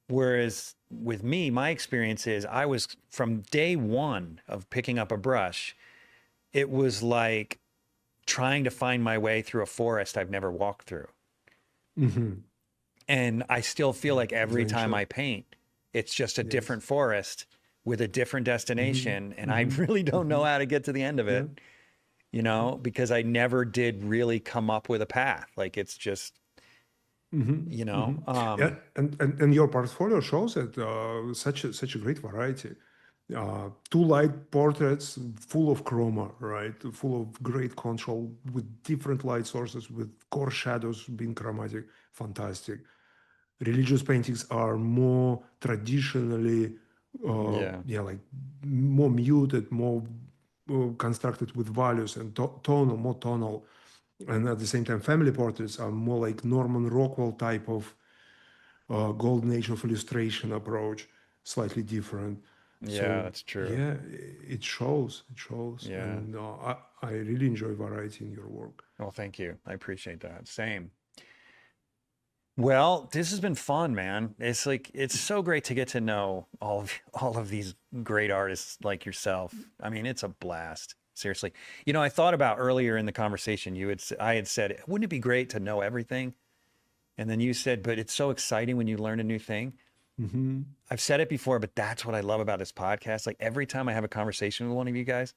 whereas with me, my experience is I was, from day one of picking up a brush, it was like trying to find my way through a forest I've never walked through. And I still feel like every time I paint, it's just a different forest with a different destination. And I really don't know how to get to the end of it, because I never did really come up with a path. Like, it's just, Yeah, and your portfolio shows that such a great variety. Two light portraits full of chroma, right? Full of great control with different light sources, with core shadows being chromatic, fantastic. Religious paintings are more traditionally, like more muted, more constructed with values and tonal, more tonal. And at the same time, family portraits are more like Norman Rockwell type of golden age of illustration approach, slightly different. Yeah, that's true. Yeah, it shows. Yeah. And I really enjoy variety in your work. Well, thank you. I appreciate that. Same. Well, this has been fun, man. It's so great to get to know all of these great artists like yourself. I mean, it's a blast. Seriously. I thought about earlier in the conversation, I had said, wouldn't it be great to know everything? And then you said, but it's so exciting when you learn a new thing. I've said it before, but that's what I love about this podcast. Like, every time I have a conversation with one of you guys,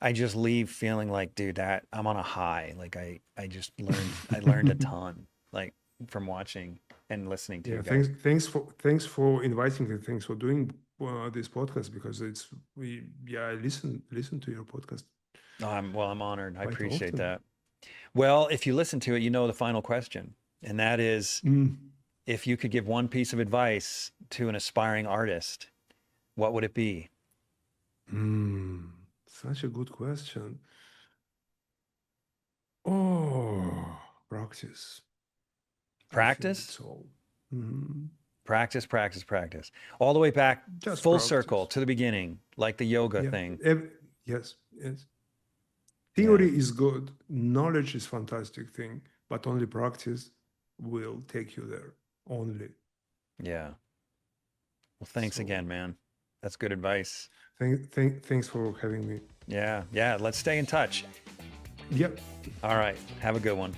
I just leave feeling like, dude, that I'm on a high. Like, I learned a ton, like, from watching and listening to you guys. Thanks for inviting me. Thanks for doing this podcast, because I listen to your podcast. I'm honored. I appreciate often. that. Well, if you listen to it, the final question, and that is, if you could give one piece of advice to an aspiring artist, what would it be? Such a good question. Oh, practice. Practice? It's all. Practice. All the way back, Just full practice. circle to the beginning, like the yoga Yeah. thing. Yes. Theory is good. Knowledge is fantastic thing, but only practice will take you there. Only. Yeah. Well, thanks again, man. That's good advice. Thanks for having me. Yeah. Let's stay in touch. Yep. All right. Have a good one.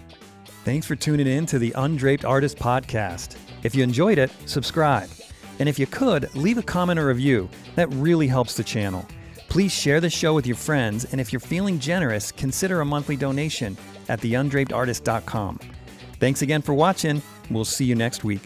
Thanks for tuning in to the Undraped Artist Podcast. If you enjoyed it, subscribe. And if you could, leave a comment or review. That really helps the channel. Please share the show with your friends, and if you're feeling generous, consider a monthly donation at theundrapedartist.com. Thanks again for watching. We'll see you next week.